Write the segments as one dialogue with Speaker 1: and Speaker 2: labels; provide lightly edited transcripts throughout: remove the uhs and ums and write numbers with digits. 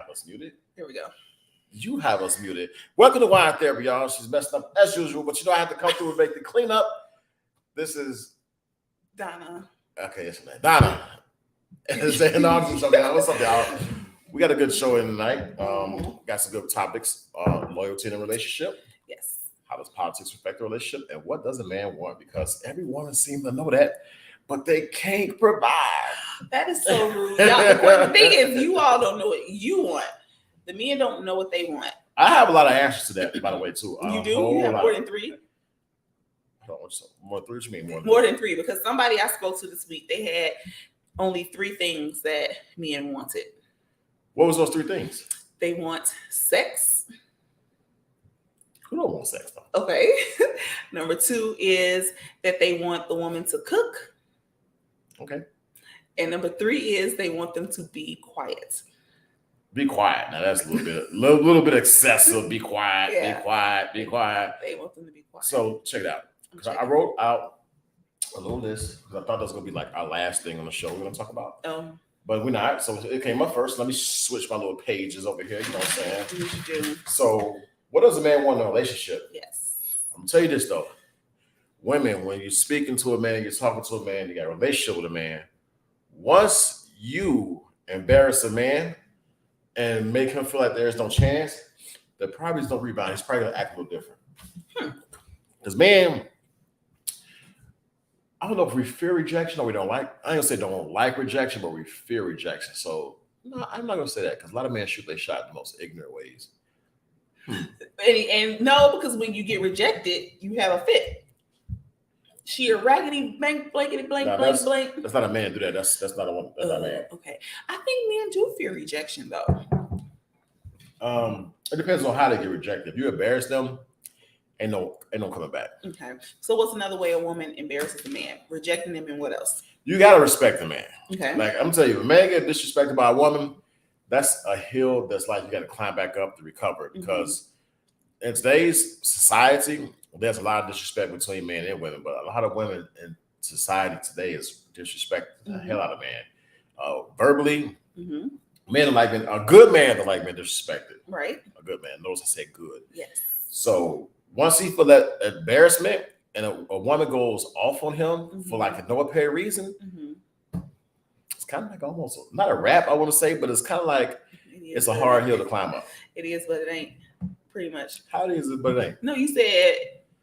Speaker 1: us muted.
Speaker 2: Here we go.
Speaker 1: You have us muted. Welcome to Wine Therapy, y'all. She's messed up as usual, but I have to come through and make the cleanup. This is
Speaker 2: Donna.
Speaker 1: Okay, it's Donna. What's up, y'all? We got a good show in tonight. Got some good topics. Loyalty in a relationship.
Speaker 2: Yes.
Speaker 1: How does politics affect a relationship? And what does a man want? Because every woman seems to know that, but they can't provide.
Speaker 2: That is so rude. The thing is, you all don't know what you want. The men don't know what they want.
Speaker 1: I have a lot of answers to that, by the way, too.
Speaker 2: You do? You have more than three?
Speaker 1: More than three? What you mean
Speaker 2: more than three? Because somebody I spoke to this week, they had only three things that men wanted.
Speaker 1: What was those three things?
Speaker 2: They want sex.
Speaker 1: Who don't want sex, though?
Speaker 2: Okay. Number two is that they want the woman to cook.
Speaker 1: Okay.
Speaker 2: And number three is they want them to be quiet.
Speaker 1: Be quiet. Now that's a little bit excessive. Be quiet.
Speaker 2: Yeah.
Speaker 1: Be quiet. Be quiet.
Speaker 2: They want them to be quiet.
Speaker 1: So check it out. I wrote out a little list because I thought that was gonna be like our last thing on the show we're gonna talk about. But we're not. So it came up first. Let me switch my little pages over here. You know what I'm saying? So what does a man want in a relationship?
Speaker 2: Yes.
Speaker 1: I'm gonna tell you this though. Women, when you're speaking to a man, you're talking to a man, you got a relationship with a man. Once you embarrass a man and make him feel like there's no chance, there probably is no rebound. He's probably gonna act a little different. Because man, I don't know if we fear rejection or we don't like. I ain't gonna say don't like rejection, but we fear rejection. So no, I'm not gonna say that because a lot of men shoot their shot in the most ignorant ways.
Speaker 2: And no, because when you get rejected, you have a fit. She a raggedy blank, blankety blank, blank, blank.
Speaker 1: That's not a man do that. That's not a woman. That's not a man.
Speaker 2: Okay. I think men do fear rejection though.
Speaker 1: It depends on how they get rejected. If you embarrass them, ain't no coming back.
Speaker 2: Okay. So what's another way a woman embarrasses a man? Rejecting them, and what else?
Speaker 1: You gotta respect the man.
Speaker 2: Okay.
Speaker 1: Like I'm telling you, a man get disrespected by a woman, that's a hill that's like you gotta climb back up to recover because in today's society, there's a lot of disrespect between men and women, but a lot of women in society today is disrespect the hell out of man. Verbally, men like men, a good man don't like men disrespected.
Speaker 2: Right.
Speaker 1: A good man. Notice I said good.
Speaker 2: Yes.
Speaker 1: So once he feel that embarrassment and a woman goes off on him for like no apparent reason, it's kind of like almost not a rap, I want to say, but it's kind of like it's a hard hill to climb up.
Speaker 2: It is, but it ain't. Pretty much.
Speaker 1: How is it, but it ain't?
Speaker 2: No, you said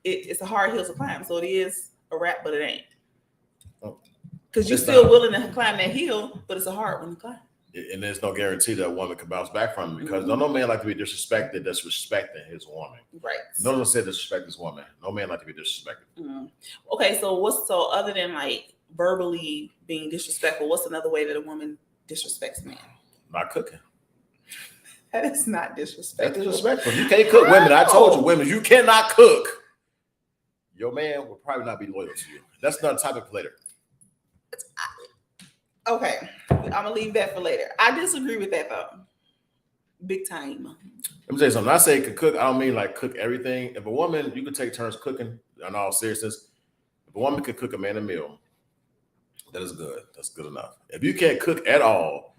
Speaker 2: it's a hard hill to climb, so it is a rap, but it ain't. Because you're still willing to climb that hill, but it's a hard one to climb.
Speaker 1: And there's no guarantee that a woman can bounce back from it because no man like to be disrespected that's respecting his woman.
Speaker 2: Right.
Speaker 1: No one said disrespect his woman. No man like to be disrespected.
Speaker 2: Okay, so other than like verbally being disrespectful, what's another way that a woman disrespects a man?
Speaker 1: Not cooking.
Speaker 2: That is not disrespectful.
Speaker 1: That's disrespectful. You can't cook, women. I told you, women, you cannot cook. Your man will probably not be loyal to you. That's not a topic for later.
Speaker 2: Okay, I'm gonna leave that for later. I disagree with that though, big time.
Speaker 1: Let me tell you something. When I say could cook, I don't mean like cook everything. If a woman, you could take turns cooking. In all seriousness, if a woman could cook a man a meal, that is good. That's good enough. If you can't cook at all,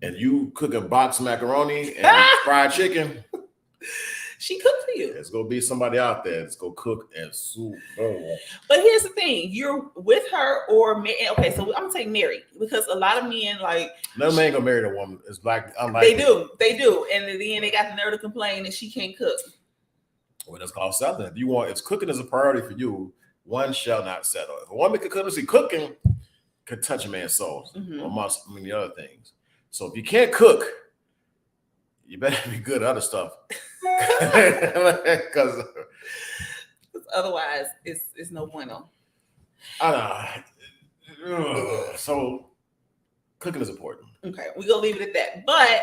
Speaker 1: and you cook a box of macaroni and fried chicken,
Speaker 2: she cooked for you.
Speaker 1: There's gonna be somebody out there that's gonna cook and soup.
Speaker 2: But here's the thing: you're with her or okay. So I'm gonna say married because a lot of men like
Speaker 1: no man gonna marry a woman. It's black.
Speaker 2: They do, and then they got the nerve to complain that she can't cook.
Speaker 1: Well, that's called something. If cooking is a priority for you, one shall not settle. If a woman could cook, cooking could touch a man's soul amongst many other things. So if you can't cook, you better be good at other stuff. Because
Speaker 2: otherwise, it's no bueno.
Speaker 1: I know. So cooking is important.
Speaker 2: Okay, we're gonna leave it at that. But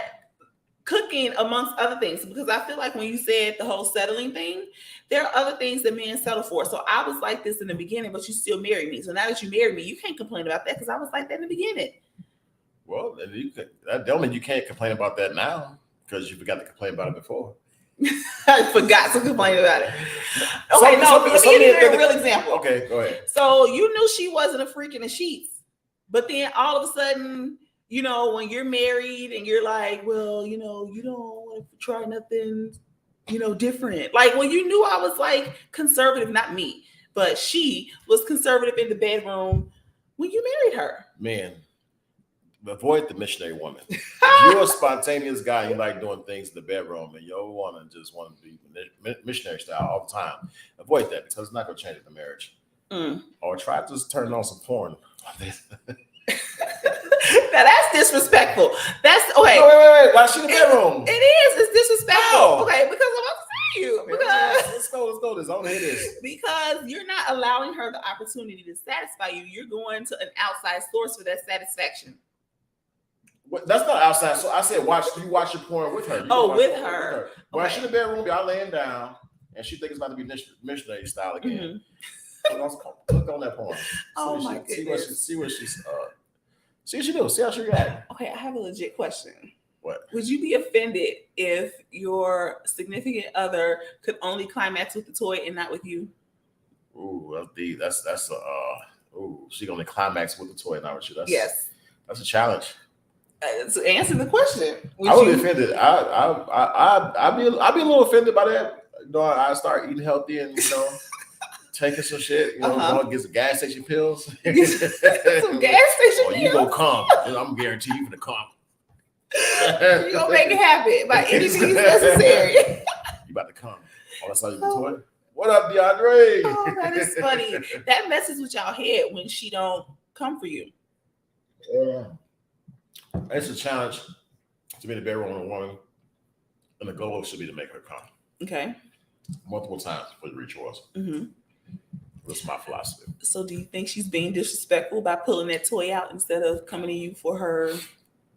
Speaker 2: cooking, amongst other things, because I feel like when you said the whole settling thing, there are other things that men settle for. So I was like this in the beginning, but you still married me. So now that you married me, you can't complain about that because I was like that in the beginning.
Speaker 1: Well, that don't mean you can't complain about that now because you forgot to complain about it before.
Speaker 2: I forgot to complain about it. Okay, let me give you a real example.
Speaker 1: Okay, go ahead.
Speaker 2: So you knew she wasn't a freak in the sheets, but then all of a sudden you know, when you're married and you're like, well, you know, you don't want to try nothing, you know, different. Like when you knew I was like conservative, not me, but she was conservative in the bedroom when you married her.
Speaker 1: Man, avoid the missionary woman. If you're a spontaneous guy, you like doing things in the bedroom, and your woman just want to be missionary style all the time, avoid that because it's not going to change the marriage. Or try to just turn on some porn.
Speaker 2: Now that's disrespectful. That's okay.
Speaker 1: Wait. Why she in the bedroom?
Speaker 2: It is. It's disrespectful.
Speaker 1: How?
Speaker 2: Okay, because I'm about to tell you.
Speaker 1: Okay,
Speaker 2: Because
Speaker 1: let's go. This. I want to hear this.
Speaker 2: because you're not allowing her the opportunity to satisfy you. You're going to an outside source for that satisfaction.
Speaker 1: That's not outside. So I said, you watch your porn with her. You
Speaker 2: Oh,
Speaker 1: watch
Speaker 2: with
Speaker 1: porn
Speaker 2: her.
Speaker 1: When
Speaker 2: Okay.
Speaker 1: she in the bedroom, y'all laying down, and she thinks it's about to be missionary style again. Click on that porn.
Speaker 2: Oh my goodness.
Speaker 1: See what she's. See what she do. See how she react.
Speaker 2: Okay, I have a legit question.
Speaker 1: What?
Speaker 2: Would you be offended if your significant other could only climax with the toy and not with you?
Speaker 1: Ooh, that's deep. That's ooh, she gonna climax with the toy, not with you.
Speaker 2: Yes.
Speaker 1: That's a challenge.
Speaker 2: To answer the question,
Speaker 1: I would be offended. I'd be a little offended by that. You know, I start eating healthy and taking some shit. You know, going to get some gas station pills.
Speaker 2: some gas station
Speaker 1: or you
Speaker 2: pills.
Speaker 1: go come. I'm guaranteed you gonna come.
Speaker 2: You gonna make it happen by any means necessary.
Speaker 1: You about to come. Oh, that's how you toy. What up, DeAndre?
Speaker 2: Oh, that is funny. That messes with y'all head when she don't come for you.
Speaker 1: Yeah. It's a challenge to be in the bedroom with a woman, and the goal should be to make her come.
Speaker 2: Okay.
Speaker 1: Multiple times before you reach yours.
Speaker 2: Mm-hmm.
Speaker 1: That's my philosophy.
Speaker 2: So do you think she's being disrespectful by pulling that toy out instead of coming to you for her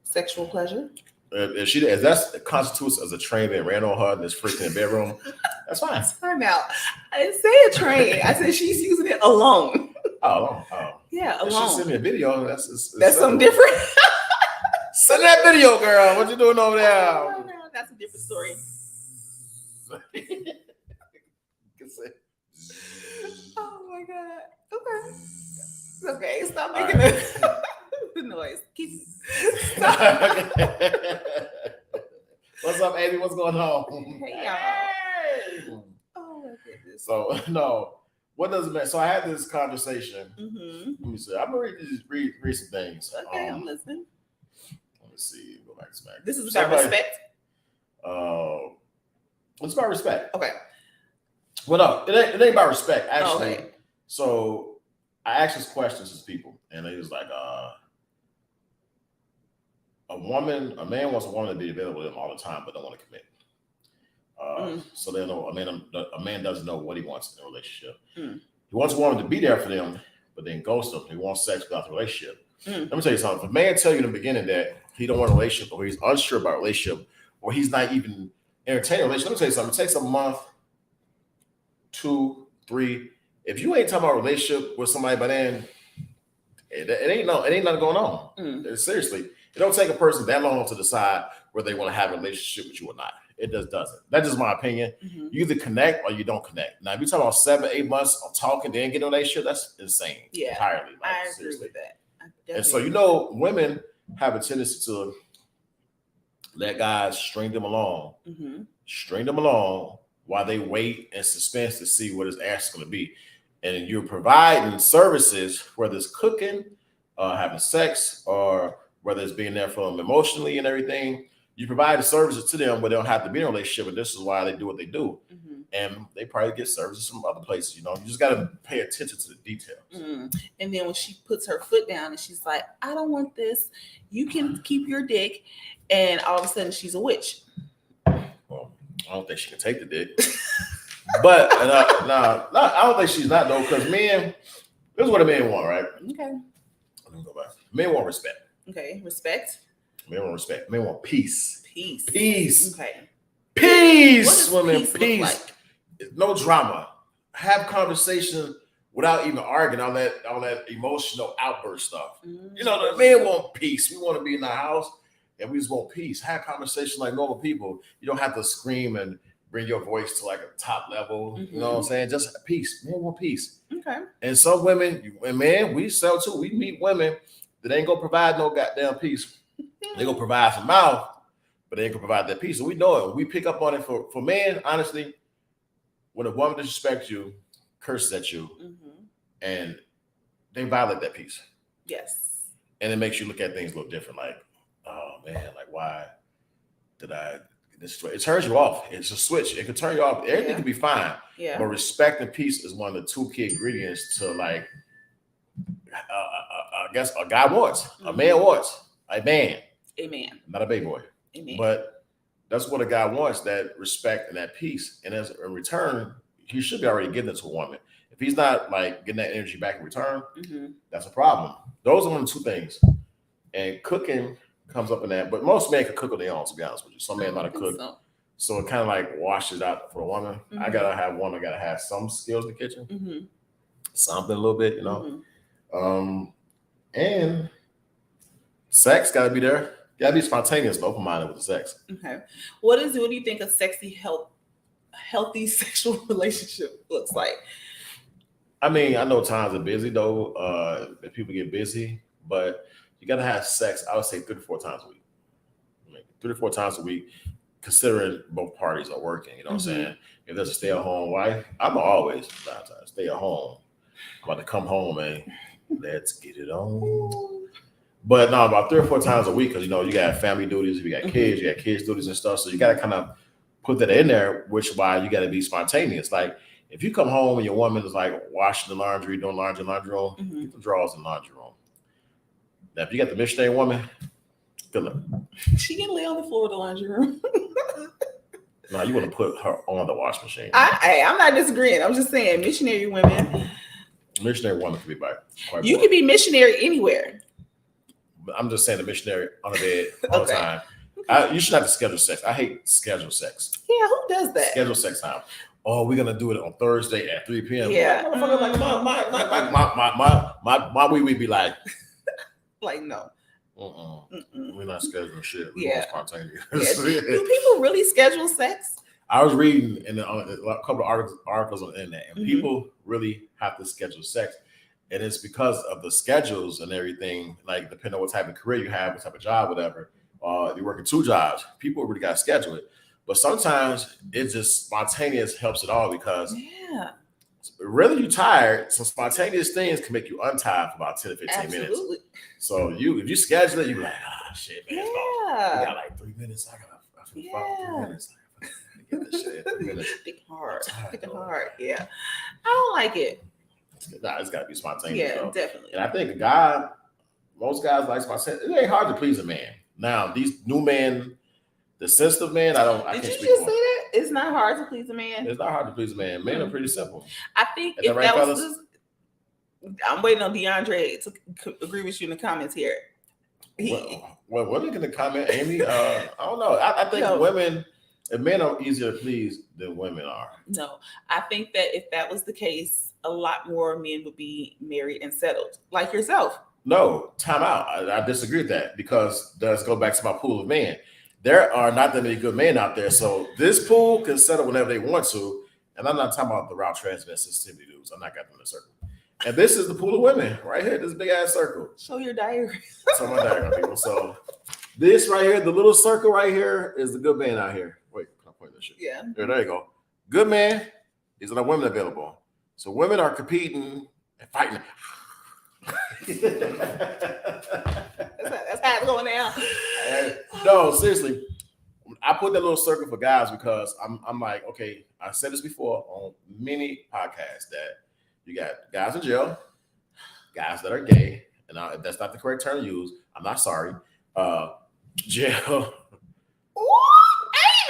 Speaker 2: sexual pleasure?
Speaker 1: If that constitutes as a train that ran on her in this freaking bedroom, that's fine.
Speaker 2: Time out. I didn't say a train. I said she's using it alone.
Speaker 1: Oh.
Speaker 2: Yeah,
Speaker 1: If she
Speaker 2: alone.
Speaker 1: send me a video, that's
Speaker 2: something different.
Speaker 1: Send that video, girl. What you doing over there?
Speaker 2: No, that's a different story. Oh my god. Okay. Okay. Stop making the noise. Stop.
Speaker 1: What's up, Amy? What's going on?
Speaker 2: Hey, y'all. Oh my goodness.
Speaker 1: So no, what does it mean? So I had this conversation.
Speaker 2: Mm-hmm.
Speaker 1: Let me see. I'm gonna read some things.
Speaker 2: Okay, I'm listening.
Speaker 1: Let me see. Go back to back.
Speaker 2: This is about respect.
Speaker 1: It's about respect.
Speaker 2: Okay.
Speaker 1: Well, no, it ain't about respect, actually.
Speaker 2: Okay.
Speaker 1: So I asked these questions to people, and they was like, a man wants a woman to be available to him all the time, but don't want to commit. So they know a man doesn't know what he wants in a relationship. He wants a woman to be there for them, but then ghost them. He wants sex without the relationship. Let me tell you something. If a man tell you in the beginning that he don't want a relationship, or he's unsure about a relationship, or he's not even entertaining a relationship, let me tell you something. It takes a month, 2, 3. If you ain't talking about a relationship with somebody by then, it ain't nothing going on. Seriously, it don't take a person that long to decide whether they want to have a relationship with you or not. It just doesn't. That's just my opinion. You either connect or you don't connect. Now, if you're talking about 7, 8 months of talking, then get in a relationship, that's insane.
Speaker 2: Yeah,
Speaker 1: entirely. Like,
Speaker 2: I agree
Speaker 1: seriously.
Speaker 2: with that.
Speaker 1: And so, women have a tendency to let guys string them along while they wait in suspense to see what his ass is going to be. And you're providing services, whether it's cooking, having sex, or whether it's being there for them emotionally and everything. You provide the services to them where they don't have to be in a relationship, and this is why they do what they do. And they probably get services from other places. You just got to pay attention to the details.
Speaker 2: And then when she puts her foot down and she's like, I don't want this, you can keep your dick, and all of a sudden she's a witch.
Speaker 1: Well, I don't think she can take the dick. But I don't think she's not, though, because men, this is what a man want, right?
Speaker 2: Okay.
Speaker 1: Let me go back. Men want respect.
Speaker 2: Okay. Respect.
Speaker 1: Men want respect. Men want peace.
Speaker 2: Peace. Okay.
Speaker 1: Peace,
Speaker 2: what does
Speaker 1: women.
Speaker 2: Peace. Look like?
Speaker 1: No drama. Have conversation without even arguing all that emotional outburst stuff. The men want peace. We want to be in the house and we just want peace. Have conversation like normal people. You don't have to scream and bring your voice to like a top level. You know what I'm saying? Just peace. Men want peace.
Speaker 2: Okay.
Speaker 1: And some women, and men, we sell too. We meet women that ain't gonna provide no goddamn peace. They're gonna provide some mouth, but they ain't gonna provide that peace. So we know it. We pick up on it for men, honestly, when a woman disrespects you, curses at you, and they violate that peace.
Speaker 2: Yes.
Speaker 1: And it makes you look at things a little different. Like, oh man, like why did I this way? It turns you off. It's a switch. It could turn you off. Everything can be fine.
Speaker 2: Yeah.
Speaker 1: But respect and peace is one of the two key ingredients to like I guess a guy wants, a man wants, a man.
Speaker 2: Amen.
Speaker 1: Not a baby boy.
Speaker 2: Amen.
Speaker 1: But that's what a guy wants, that respect and that peace. And as in return, he should be already giving it to a woman. If he's not like getting that energy back in return, that's a problem. Those are one of the two things. And cooking comes up in that, but most men can cook on their own, to be honest with you. Some men know how to cook. So it kind of like washes out for a woman. I gotta have some skills in the kitchen. Something a little bit, you know. And sex gotta be there. Gotta be spontaneous, but open-minded with the sex.
Speaker 2: Okay. What do you think a healthy sexual relationship looks like?
Speaker 1: I mean, I know times are busy though. If people get busy, but you gotta have sex, I would say 3 to 4 times a week. I mean, 3 to 4 times a week, considering both parties are working. You know what I'm saying? If there's a stay-at-home wife, I'm always stay at home. I'm about to come home and let's get it on. But no, about 3 or 4 times a week, because you know you got family duties, you got kids, you got kids duties and stuff. So you gotta kind of put that in there, which why you gotta be spontaneous. Like if you come home and your woman is like washing the laundry, doing laundry in the laundry room, get the drawers in the laundry room. Now, if you got the missionary woman, good luck.
Speaker 2: She can lay on the floor of the laundry room.
Speaker 1: No, you want to put her on the wash machine.
Speaker 2: I'm not disagreeing. I'm just saying missionary women.
Speaker 1: Missionary woman can be quite
Speaker 2: you can be missionary anywhere.
Speaker 1: But I'm just saying the missionary on the bed all the time. You should have to schedule sex. I hate scheduled sex.
Speaker 2: Yeah, who does that?
Speaker 1: Schedule sex time. Oh, we're gonna do it on Thursday at 3 p.m.
Speaker 2: Yeah.
Speaker 1: Like my we be like,
Speaker 2: like no.
Speaker 1: We're not scheduling shit. We're
Speaker 2: Yeah.
Speaker 1: spontaneous.
Speaker 2: Yeah. Do people really schedule sex?
Speaker 1: I was reading in a couple of articles on the internet, and people really have to schedule sex. And it's because of the schedules and everything, like depending on what type of career you have, what type of job, whatever. You're working 2 jobs. People really got to schedule it. But sometimes it just spontaneous helps it all because really you tired, some spontaneous things can make you untired for about 10 to 15 minutes. So if you schedule it, you're like, shit, man. We got like 3 minutes. I got 3 minutes. I get this shit. 3 minutes.
Speaker 2: Thinking hard. Yeah. I don't like it.
Speaker 1: Nah, it's gotta be spontaneous.
Speaker 2: Yeah, definitely.
Speaker 1: And I think most guys like spontaneous. It ain't hard to please a man. Now, these new men, the sensitive man, I can't
Speaker 2: Did
Speaker 1: speak
Speaker 2: you just
Speaker 1: for
Speaker 2: say that? It's not hard to please a man.
Speaker 1: It's not hard to please a man. Men are pretty simple.
Speaker 2: I think
Speaker 1: if that was
Speaker 2: I'm waiting on DeAndre to agree with you in the comments here.
Speaker 1: Well, women can comment, Amy. I don't know. I think women and men are easier to please than women are. No,
Speaker 2: I think that if that was the case, a lot more men would be married and settled, like yourself.
Speaker 1: No, time out. I disagree with that because let's go back to my pool of men. There are not that many good men out there. So this pool can settle whenever they want to. And I'm not talking about the Ralph Transmit sensitivity dudes. I'm not got them in a circle. And this is the pool of women right here, this big ass circle.
Speaker 2: Show your diagram.
Speaker 1: Show my diagram, people. So this right here, the little circle right here is the good man out here. Wait, can I point this shit?
Speaker 2: Yeah.
Speaker 1: There you go. Good man. These are the women available. So women are competing and fighting.
Speaker 2: That's how it's going down.
Speaker 1: No, seriously. I put that little circle for guys because I'm like, okay, I said this before on many podcasts that you got guys in jail, guys that are gay, and if that's not the correct term to use, I'm not sorry. Jail.
Speaker 2: Ooh,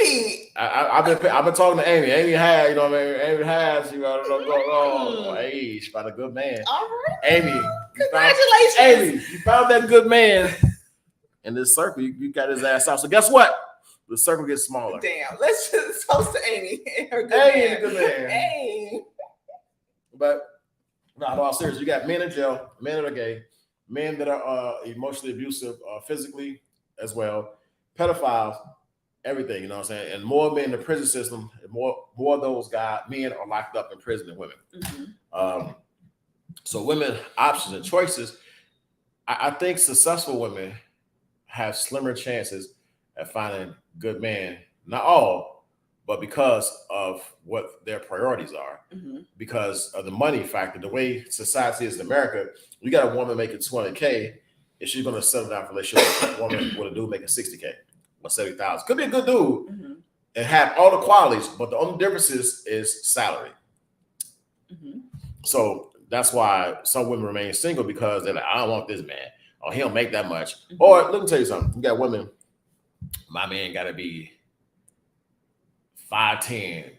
Speaker 2: Amy.
Speaker 1: I've been talking to Amy. Amy has, you know what I mean? Amy has, you know, hey, she found a good man.
Speaker 2: All right.
Speaker 1: Amy.
Speaker 2: Congratulations.
Speaker 1: Amy, you found that good man. In this circle, you got his ass out. So guess what? The circle gets smaller.
Speaker 2: Damn. Let's just toast to Amy and her good man.
Speaker 1: Good man.
Speaker 2: Hey.
Speaker 1: But no, all serious. You got men in jail, men that are gay, men that are emotionally abusive, physically as well, pedophiles, everything. You know what I'm saying? And more men in the prison system, and more of those men are locked up in prison than women. Mm-hmm. So women options and choices. I think successful women have slimmer chances at finding good men. Not all, but because of what their priorities are, because of the money factor, the way society is in America. You got a woman making 200K, if she's going to settle down for a relationship, a woman with a dude making 60K or 70,000. Could be a good dude and have all the qualities, but the only difference is salary. So that's why some women remain single, because they're like, I don't want this man. Oh, he don't make that much. Or let me tell you something. You got women, my man got to be 5'10",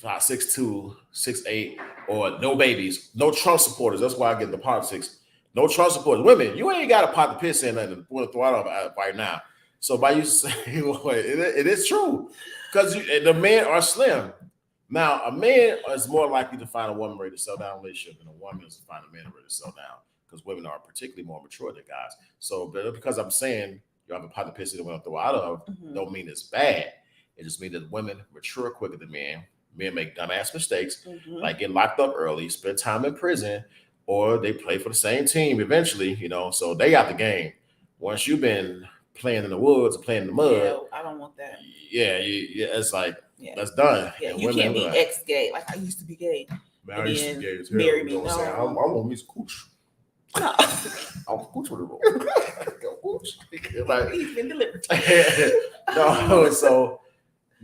Speaker 1: 6'2", 6'8", or no babies, no Trump supporters. That's why I get the politics. No Trump supporters. Women, you ain't got a pot to piss in and want to throw it off right now. So by you saying, it is true, because the men are slim. Now, a man is more likely to find a woman ready to settle down in a relationship than a woman is to find a man ready to settle down, because women are particularly more mature than guys. So because I'm saying you have a pot to piss and want to throw out of, don't mean it's bad. It just means that women mature quicker than men. Men make dumbass mistakes, like get locked up early, spend time in prison, or they play for the same team eventually, so they got the game. Once you've been playing in the woods or playing in the mud.
Speaker 2: Yeah, I don't want that.
Speaker 1: Yeah, it's like, that's done.
Speaker 2: Yeah, you can't be ex-gay. Like, I used to be gay.
Speaker 1: Man, I used to be gay as hell.
Speaker 2: Marry me.
Speaker 1: No. I want me some cooch.
Speaker 2: No.
Speaker 1: I'm cooch with a roll. Like,
Speaker 2: he's been delivered.
Speaker 1: No, so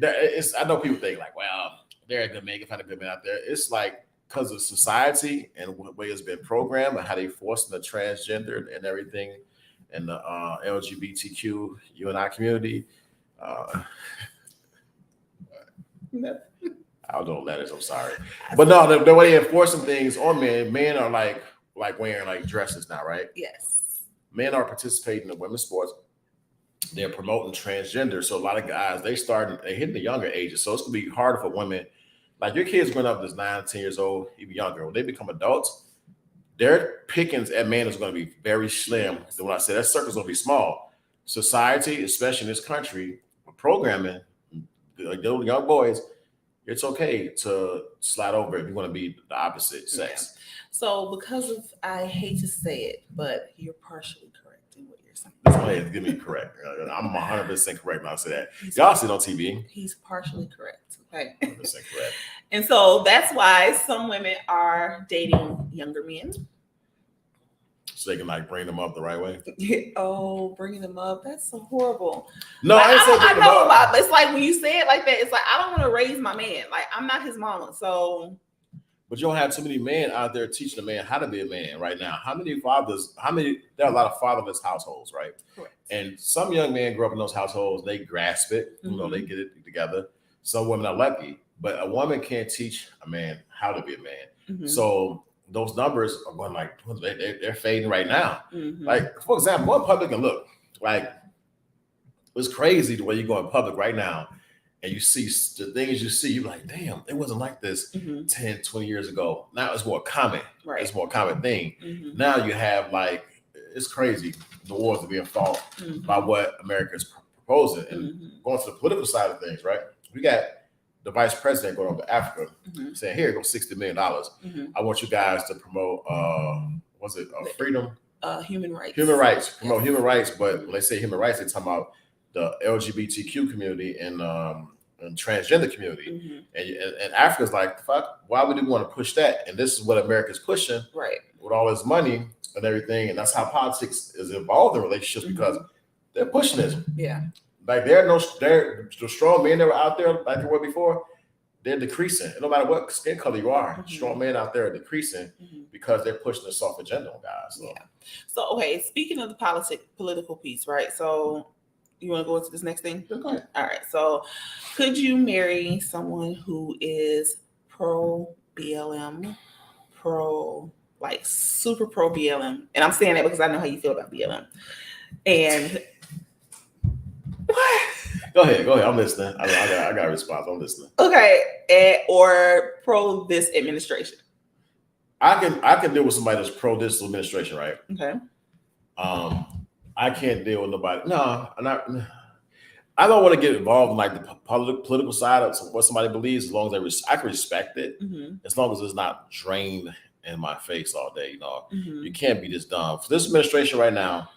Speaker 1: I know people think like, well, they're a good man, can find a good man out there. It's like, because of society and the way it's been programmed and how they forcing the transgender and everything, and the LGBTQ UNI community. I don't know letters. I'm sorry, but no, the way they're enforcing things on men are like wearing like dresses now, right?
Speaker 2: Yes.
Speaker 1: Men are participating in women's sports. They're promoting transgender, so a lot of guys they hitting the younger ages, so it's gonna be harder for women. Like your kids growing up as 9, 10 years old, even younger, when they become adults, their pickings at men is going to be very slim. So when I say that circle is going to be small, society, especially in this country, programming, like those young boys, it's okay to slide over if you want to be the opposite sex.
Speaker 2: Yeah. So because of, I hate to say it, but you're partially correct in what you're saying.
Speaker 1: This man is getting me correct. I'm 100% correct when I say that. Y'all see it on TV.
Speaker 2: He's partially correct. Okay.
Speaker 1: 100% correct.
Speaker 2: And so that's why some women are dating younger men.
Speaker 1: So they can like bring them up the right way.
Speaker 2: Oh, bringing them up. That's so horrible.
Speaker 1: No,
Speaker 2: like,
Speaker 1: I
Speaker 2: know about, but it's like when you say it like that, it's like, I don't want to raise my man. Like, I'm not his mama. So.
Speaker 1: But you don't have too many men out there teaching a man how to be a man right now. There are a lot of fatherless households, right?
Speaker 2: Correct.
Speaker 1: And some young men grow up in those households, they grasp it, they get it together. Some women are lucky, but a woman can't teach a man how to be a man. So those numbers are going like, they're fading right now. Like, for example, go in public and look. Like, it's crazy the way you go in public right now and you see the things you see, you're like, damn, it wasn't like this 10, 20 years ago. Now it's more common.
Speaker 2: Right.
Speaker 1: It's more common thing. Now you have like, it's crazy, the wars are being fought by what America is proposing. And going to the political side of things, right? We got the vice president going over to Africa saying, here, go $60 million. I want you guys to promote, freedom?
Speaker 2: Human rights.
Speaker 1: Human rights. Promote human rights. But when they say human rights, they're talking about the LGBTQ community and transgender community. And Africa's like, fuck, why would we want to push that? And this is what America's pushing with all this money and everything. And that's how politics is involved in relationships because they're pushing this.
Speaker 2: Yeah.
Speaker 1: Like the strong men that were out there like they were before, they're decreasing. And no matter what skin color you are, strong men out there are decreasing because they're pushing the soft agenda on guys. So.
Speaker 2: Yeah. So, okay, speaking of the political piece, right? So you want to go into this next thing?
Speaker 1: Okay.
Speaker 2: All right. So could you marry someone who is pro BLM, super pro BLM? And I'm saying that because I know how you feel about BLM. And what?
Speaker 1: Go ahead. I'm listening. I got a response. I'm listening.
Speaker 2: Okay. Or pro this administration.
Speaker 1: I can deal with somebody that's pro this administration, right?
Speaker 2: Okay.
Speaker 1: I can't deal with nobody. No, I don't want to get involved in like the political side of what somebody believes. As long as I can respect it, as long as it's not drained in my face all day. You can't be this dumb. For this administration right now,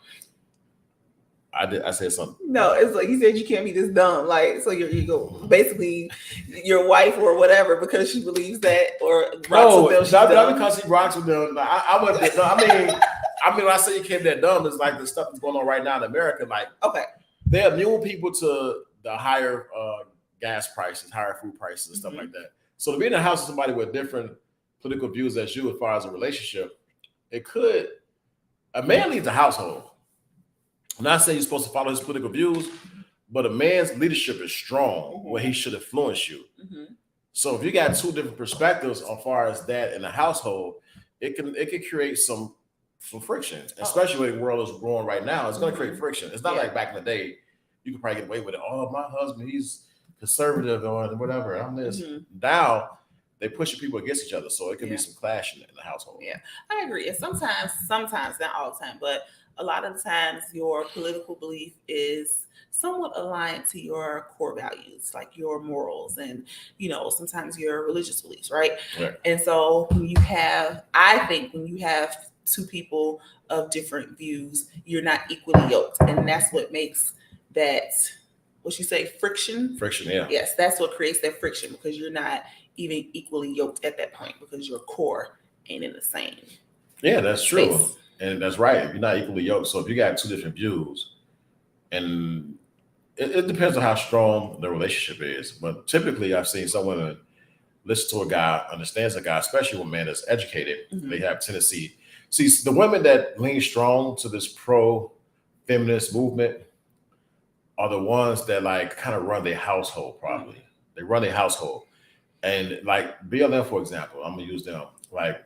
Speaker 1: I said something.
Speaker 2: No, it's like you said you can't be this dumb. Like, so you go basically your wife or whatever because she believes that or rocks with them. She's
Speaker 1: not
Speaker 2: dumb.
Speaker 1: because he rocks with them. I wouldn't. No, I mean, when I say you can't be that dumb, it's like the stuff that's going on right now in America. Like,
Speaker 2: Okay,
Speaker 1: they immune people to the higher gas prices, higher food prices, and stuff like that. So to be in the house with somebody with different political views as you, as far as a relationship, a man leads a household. I'm not saying you're supposed to follow his political views, but a man's leadership is strong where he should influence you. So if you got two different perspectives as far as that in the household, it can create some friction, especially when the world is growing right now. It's going to create friction. It's not like back in the day, you could probably get away with it. Oh, my husband, he's conservative or whatever. I'm this. Now they push people against each other, so it can be some clash in the household.
Speaker 2: Yeah, I agree. And sometimes, not all the time, but a lot of the times your political belief is somewhat aligned to your core values, like your morals and, sometimes your religious beliefs, right? And so I think when you have two people of different views, you're not equally yoked. And that's what makes that, what you say, friction?
Speaker 1: Friction, yeah.
Speaker 2: Yes, that's what creates that friction because you're not even equally yoked at that point because your core ain't in the same.
Speaker 1: Yeah, that's true.
Speaker 2: Space.
Speaker 1: And that's right. You're not equally yoked. So if you got two different views, and it depends on how strong the relationship is. But typically, I've seen someone listen to a guy, understands a guy, especially when a man is educated. They have tendency. See, the women that lean strong to this pro-feminist movement are the ones that like kind of run their household properly. They run their household. And like BLM, for example, I'm going to use them. Like,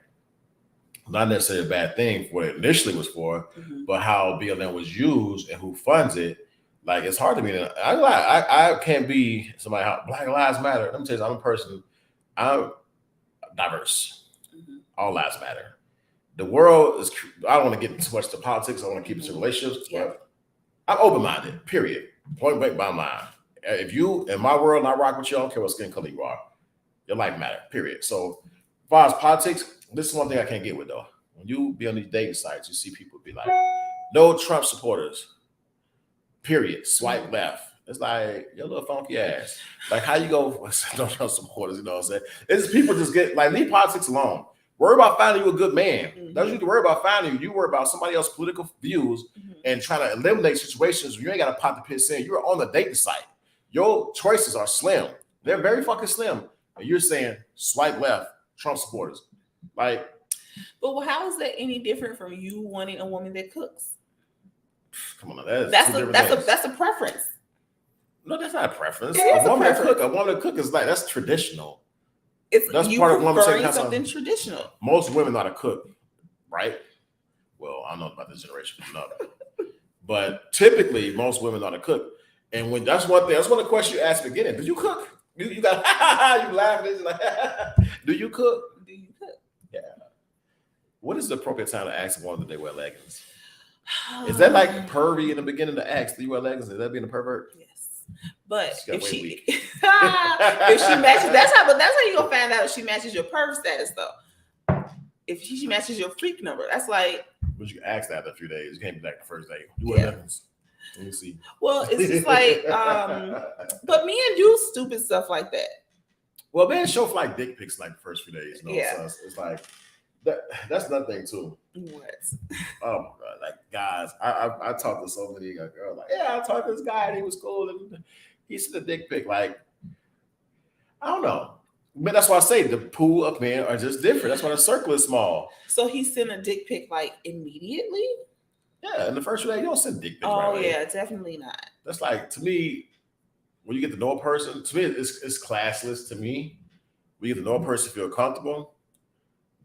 Speaker 1: not necessarily a bad thing for what it initially was for, but how BLM was used and who funds it. Like, it's hard to be. I can't be somebody. Black Lives Matter. Let me tell you, I'm a person. I'm diverse. All lives matter. The world is. I don't want to get too much to politics. I want to keep it to relationships. But I'm open-minded. Period. Point blank, bottom line. If you in my world and I rock with you, I don't care what skin color you are. Your life matter. Period. So, as far as politics. This is one thing I can't get with though. When you be on these dating sites, you see people be like, no Trump supporters, period. Swipe left. It's like, your little funky ass. Like, how you go, no Trump supporters, you know what I'm saying? It's people just get, like, leave politics alone. Worry about finding you a good man. Don't you need to worry about finding you. You worry about somebody else's political views and trying to eliminate situations where you ain't got to pop the piss in. You're on the dating site. Your choices are slim. They're very fucking slim. And you're saying, swipe left, Trump supporters. Like,
Speaker 2: but how is that any different from you wanting a woman that cooks?
Speaker 1: Come on,
Speaker 2: that's a preference.
Speaker 1: No, that's not a preference. A woman to cook is like, that's traditional. That's
Speaker 2: you
Speaker 1: part of woman saying
Speaker 2: something traditional.
Speaker 1: Most women know how to cook, right? Well, I don't know about this generation, but typically most women know how to cook. And when that's one thing, that's one of the questions you asked at the beginning. Did you cook? You got you laughing. It's like, do you cook? Yeah. What is the appropriate time to ask a woman that they wear leggings? Is that like pervy in the beginning to ask, do you wear leggings? Is that being a pervert?
Speaker 2: Yes. But if she matches, that's how you gonna find out if she matches your perv status though. If she matches your freak number, that's like.
Speaker 1: But you can ask that in a few days. You can't be like the first day. You wear leggings. Let me see.
Speaker 2: Well, it's just like, but men do stupid stuff like that.
Speaker 1: Well, men show for like dick pics like the first few days. You know?
Speaker 2: Yeah.
Speaker 1: So it's like that's another thing too.
Speaker 2: What?
Speaker 1: Oh my god! Like guys, I talked to so many girls. Like, yeah, I talked to this guy and he was cool and he sent a dick pic. Like, I don't know. But that's why I say the pool of men are just different. That's why the circle is small.
Speaker 2: So he sent a dick pic like immediately?
Speaker 1: Yeah, in the first day, you don't send dick pics.
Speaker 2: Oh, right yeah, definitely not.
Speaker 1: That's like, to me, when you get to know a person, to me, it's classless to me. When you get to know a person, feel comfortable,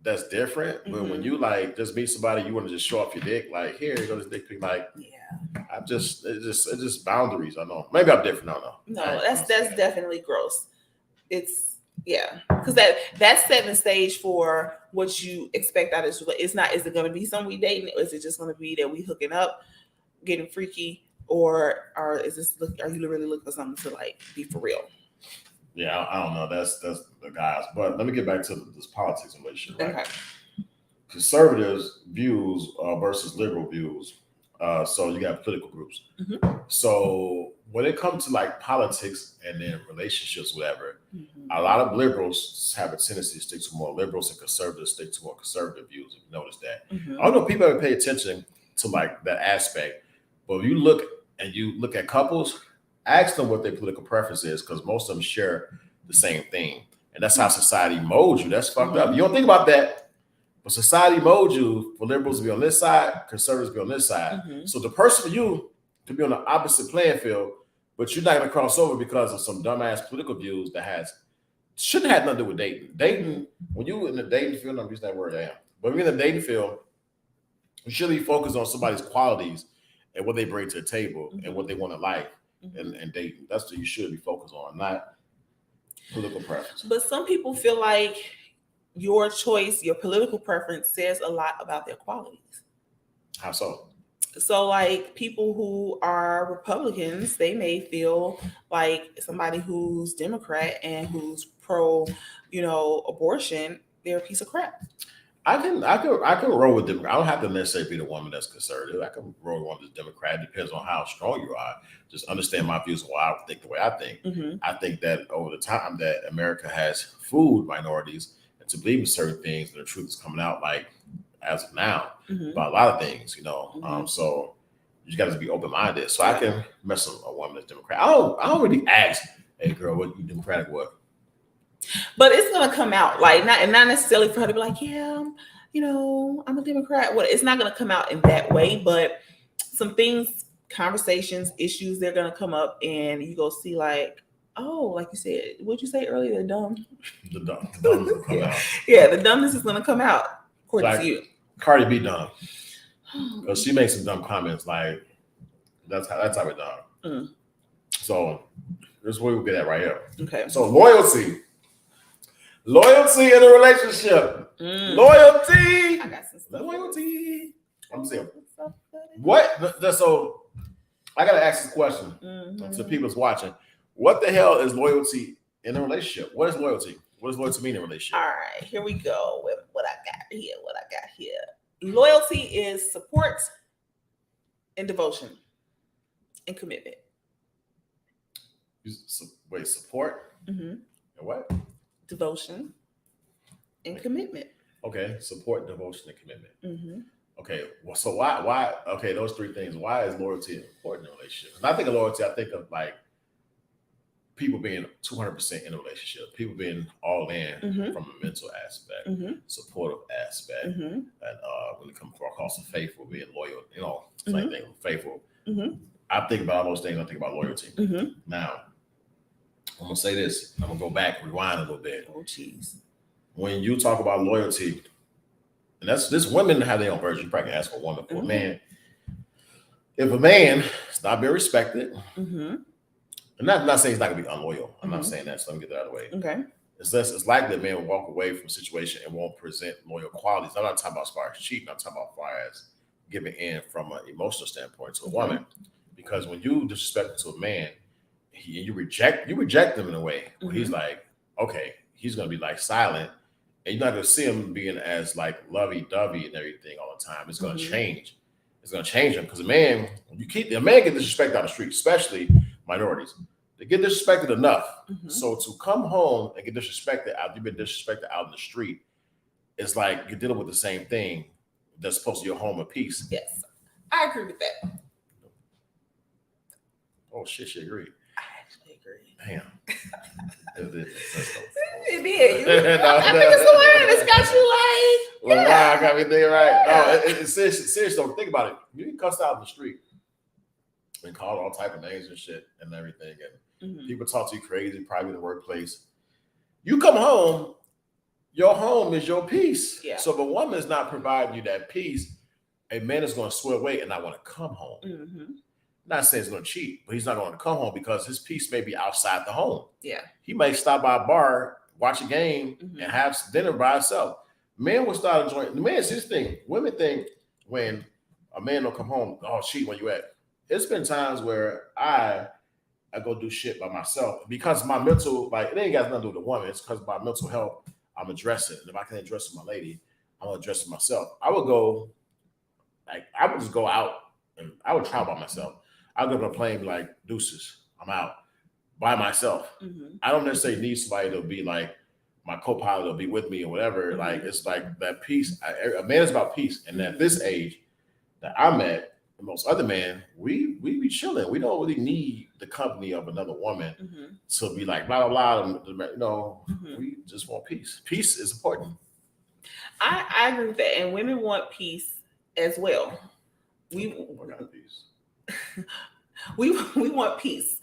Speaker 1: that's different. But when you like just meet somebody, you want to just show off your dick, like, here, you go this dick pic, like, yeah. It's just boundaries. I know. Maybe I'm different. I don't know.
Speaker 2: No, that's definitely gross. It's, yeah, because that's setting the stage for what you expect out of this. It's not. Is it going to be some we dating, or is it just going to be that we hooking up, getting freaky, or is this? Are you really looking for something to like be for real?
Speaker 1: Yeah, I don't know. That's the guys. But let me get back to this politics relationship. Right? Okay. Conservatives' views versus liberal views So you got political groups.
Speaker 2: Mhm.
Speaker 1: So when it comes to like politics and then relationships, whatever,
Speaker 2: Mhm.
Speaker 1: a lot of liberals have a tendency to stick to more liberals, and conservatives stick to more conservative views. If you notice that,
Speaker 2: Mhm.
Speaker 1: I don't know if people ever pay attention to like that aspect, but if you look at couples, ask them what their political preference is, because most of them share the same thing, and that's how society molds you. That's fucked up. You don't think about that, but society molds you for liberals to be on this side, conservatives to be on this side.
Speaker 2: Mhm.
Speaker 1: So the person for you to be on the opposite playing field, but you're not going to cross over because of some dumbass political views that shouldn't have nothing to do with dating. Dating, when you in the dating field, I'm using that word, but when you're in the dating field, you should be focused on somebody's qualities and what they bring to the table and what they want in life and dating. That's what you should be focused on, not political preference.
Speaker 2: But some people feel like your choice, your political preference says a lot about their qualities.
Speaker 1: How so?
Speaker 2: So, like people who are Republicans, they may feel like somebody who's Democrat and who's pro, abortion, they're a piece of crap.
Speaker 1: I can roll with them. I don't have to necessarily be the woman that's conservative. I can roll with one that's Democrat. It depends on how strong you are. Just understand my views and why I think the way I think.
Speaker 2: Mm-hmm.
Speaker 1: I think that over the time that America has fooled minorities into believing certain things, and the truth is coming out like as of now about a lot of things, So you got to be open minded. So I can mess with a woman that's Democrat. I don't really ask, hey girl, what you Democratic what?
Speaker 2: But it's gonna come out like not necessarily for her to be like, yeah, I'm a Democrat. Well, it's not gonna come out in that way, but some things, conversations, issues, they're gonna come up, and you go see like, oh, like you said, what'd you say earlier? The dumb.
Speaker 1: The dumbness will come out.
Speaker 2: Yeah, the dumbness is gonna come out according to you.
Speaker 1: Cardi B dumb because she makes some dumb comments like that's type of dumb. So this is where we get at right here.
Speaker 2: Okay.
Speaker 1: So loyalty in a relationship. Loyalty.
Speaker 2: I got some stuff.
Speaker 1: Loyalty. I'm saying what? So I gotta ask this question to people that's watching. What the hell is loyalty in a relationship? What is loyalty? What does loyalty mean in a relationship?
Speaker 2: All right, here we go with what I got here. Loyalty is support and devotion and commitment.
Speaker 1: Wait, support and what?
Speaker 2: Devotion and commitment.
Speaker 1: Okay, support, devotion, and commitment. Okay, well, so why? Okay, those three things. Why is loyalty important in a relationship? And I think of loyalty, I think of like people being 200% in a relationship, people being all in from a mental aspect, supportive aspect, and when it comes across to faithful, being loyal, same thing, faithful. I think about all those things. I think about loyalty. Now, I'm gonna say this. I'm gonna go back, rewind a little bit.
Speaker 2: Oh, jeez.
Speaker 1: When you talk about loyalty, and that's this women have their own version. You probably can ask for a woman. For a man, if a man is not being respected, and not saying he's not gonna be unloyal. I'm not saying that. So let me get that out of the way.
Speaker 2: Okay.
Speaker 1: It's likely that a man will walk away from a situation and won't present loyal qualities. I'm not talking about as far as cheating. I'm talking about as far as giving in from an emotional standpoint to a woman. Because when you disrespect to a man, you reject him in a way where he's like, okay, he's gonna be like silent, and you're not gonna see him being as like lovey-dovey and everything all the time. It's gonna change. It's gonna change him because a man get disrespect on the street, especially minorities. They get disrespected enough. So to come home and get disrespected out, you've been disrespected out in the street, it's like you're dealing with the same thing that's supposed to be your home of peace.
Speaker 2: Yes, I agree with that.
Speaker 1: Oh shit, she agreed.
Speaker 2: I actually agree.
Speaker 1: Damn. It did.
Speaker 2: It did. I think it's the line that's got you like.
Speaker 1: Well, wow, I got me thinking right. No, it's serious though. Think about it. You get cussed out in the street and called all type of names and shit and everything, and people talk to you crazy, probably in the workplace. You come home, your home is your peace.
Speaker 2: Yeah.
Speaker 1: So if a woman is not providing you that peace, a man is going to swear away and not want to come home. Not saying he's going to cheat, but he's not going to come home because his peace may be outside the home.
Speaker 2: Yeah.
Speaker 1: He might stop by a bar, watch a game, and have dinner by himself. Men will start enjoying. The man's his thing. Women think when a man don't come home, oh, cheat, where you at? It's been times where I go do shit by myself because my mental, like, it ain't got nothing to do with the woman. It's because of my mental health, I'm addressing it. And if I can address it with my lady, I'm gonna address it myself. I would just go out and I would travel by myself. I'll get on a plane, be like, deuces, I'm out by myself. I don't necessarily need somebody to be like my co-pilot will be with me or whatever. Like, it's like that peace. A man is about peace. And at this age that I'm at, and most other men, we be chilling. We don't really need the company of another woman to be like blah blah blah. You know, we just want peace. Peace is important.
Speaker 2: I agree with that, and women want peace as well. We
Speaker 1: What kind of peace?
Speaker 2: we want peace.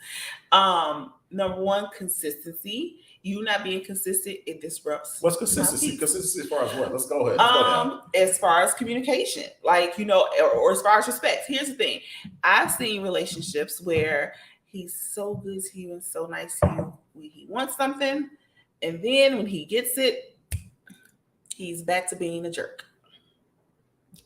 Speaker 2: Number one, consistency. You not being consistent, it disrupts.
Speaker 1: What's consistency? Consistency as far as what? Let's go ahead.
Speaker 2: As far as communication, like, you know, or as far as respect. Here's the thing: I've seen relationships where he's so good to you and so nice to you when he wants something, and then when he gets it, he's back to being a jerk.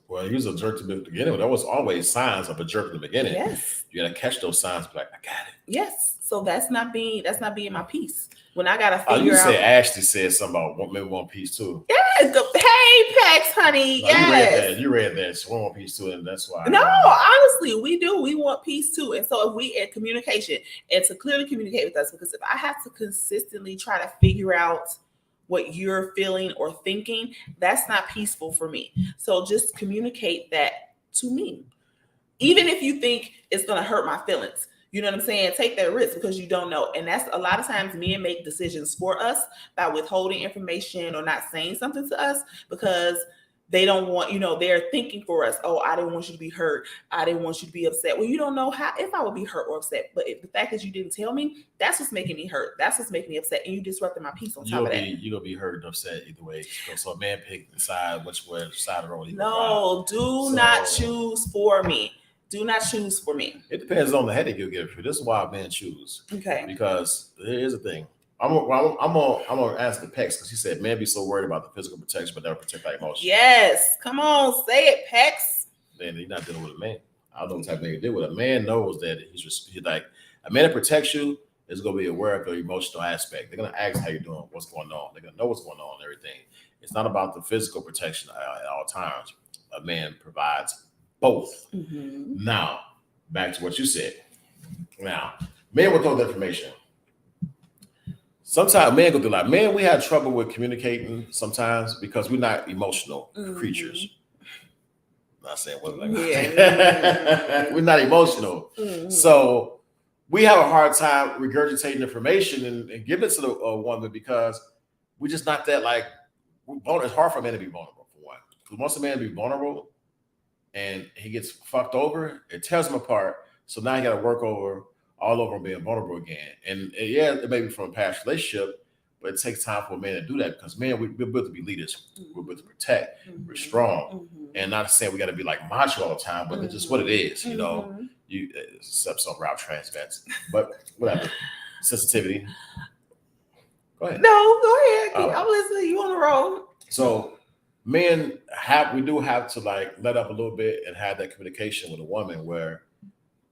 Speaker 1: Well, he was a jerk to the beginning. There was always signs of a jerk in the beginning.
Speaker 2: Yes,
Speaker 1: you gotta catch those signs. Be like, I got it.
Speaker 2: Yes, so that's not being my peace. When I gotta figure out.
Speaker 1: You said Ashley said something about men want peace too.
Speaker 2: Yes. Hey, Pax, honey.
Speaker 1: No,
Speaker 2: yes.
Speaker 1: You read that. So we want peace too, and that's why.
Speaker 2: No, honestly, we do. We want peace too. And so if we at communication and to clearly communicate with us, because if I have to consistently try to figure out what you're feeling or thinking, that's not peaceful for me. So just communicate that to me. Even if you think it's going to hurt my feelings, you know what I'm saying? Take that risk because you don't know. And that's a lot of times men make decisions for us by withholding information or not saying something to us because they don't want, you know, they're thinking for us. Oh, I didn't want you to be hurt. I didn't want you to be upset. Well, you don't know how, if I would be hurt or upset, but if the fact that you didn't tell me, that's what's making me hurt. That's what's making me upset. And you disrupted my peace on top of that.
Speaker 1: You're going to be hurt and upset either way. So a man pick the side, which side of the road.
Speaker 2: No, do not choose for me. Do not choose for me.
Speaker 1: It depends on the headache you'll get through. This is why men choose.
Speaker 2: Okay.
Speaker 1: Because here's the thing. I'm gonna ask the Pex because he said men be so worried about the physical protection, but never protect their emotions.
Speaker 2: Yes, come on, say it, Pex.
Speaker 1: Then you're not dealing with a man. I don't know what type of man you deal with. A man knows that he's like a man that protects you is gonna be aware of your emotional aspect. They're gonna ask how you're doing, what's going on. They're gonna know what's going on and everything. It's not about the physical protection at all times. A man provides both. Now, back to what you said. Now, men will throw the information. Sometimes men go through a lot. Men, we have trouble with communicating sometimes because we're not emotional creatures. I'm not saying what like we're not emotional. So we have a hard time regurgitating information and giving it to the woman because we're just not that like it's hard for a man to be vulnerable for one. Because once a man be vulnerable and he gets fucked over, it tears him apart. So now he got to work all over being vulnerable again. And yeah, it may be from a past relationship, but it takes time for a man to do that because man, we're built to be leaders. We're built to protect. We're strong. And not saying we got to be like macho all the time, but it's just what it is, you know. You except some route transvets, but whatever. Sensitivity. Go ahead.
Speaker 2: No, go ahead. I'm listening. You on the road.
Speaker 1: So men we do have to like let up a little bit and have that communication with a woman where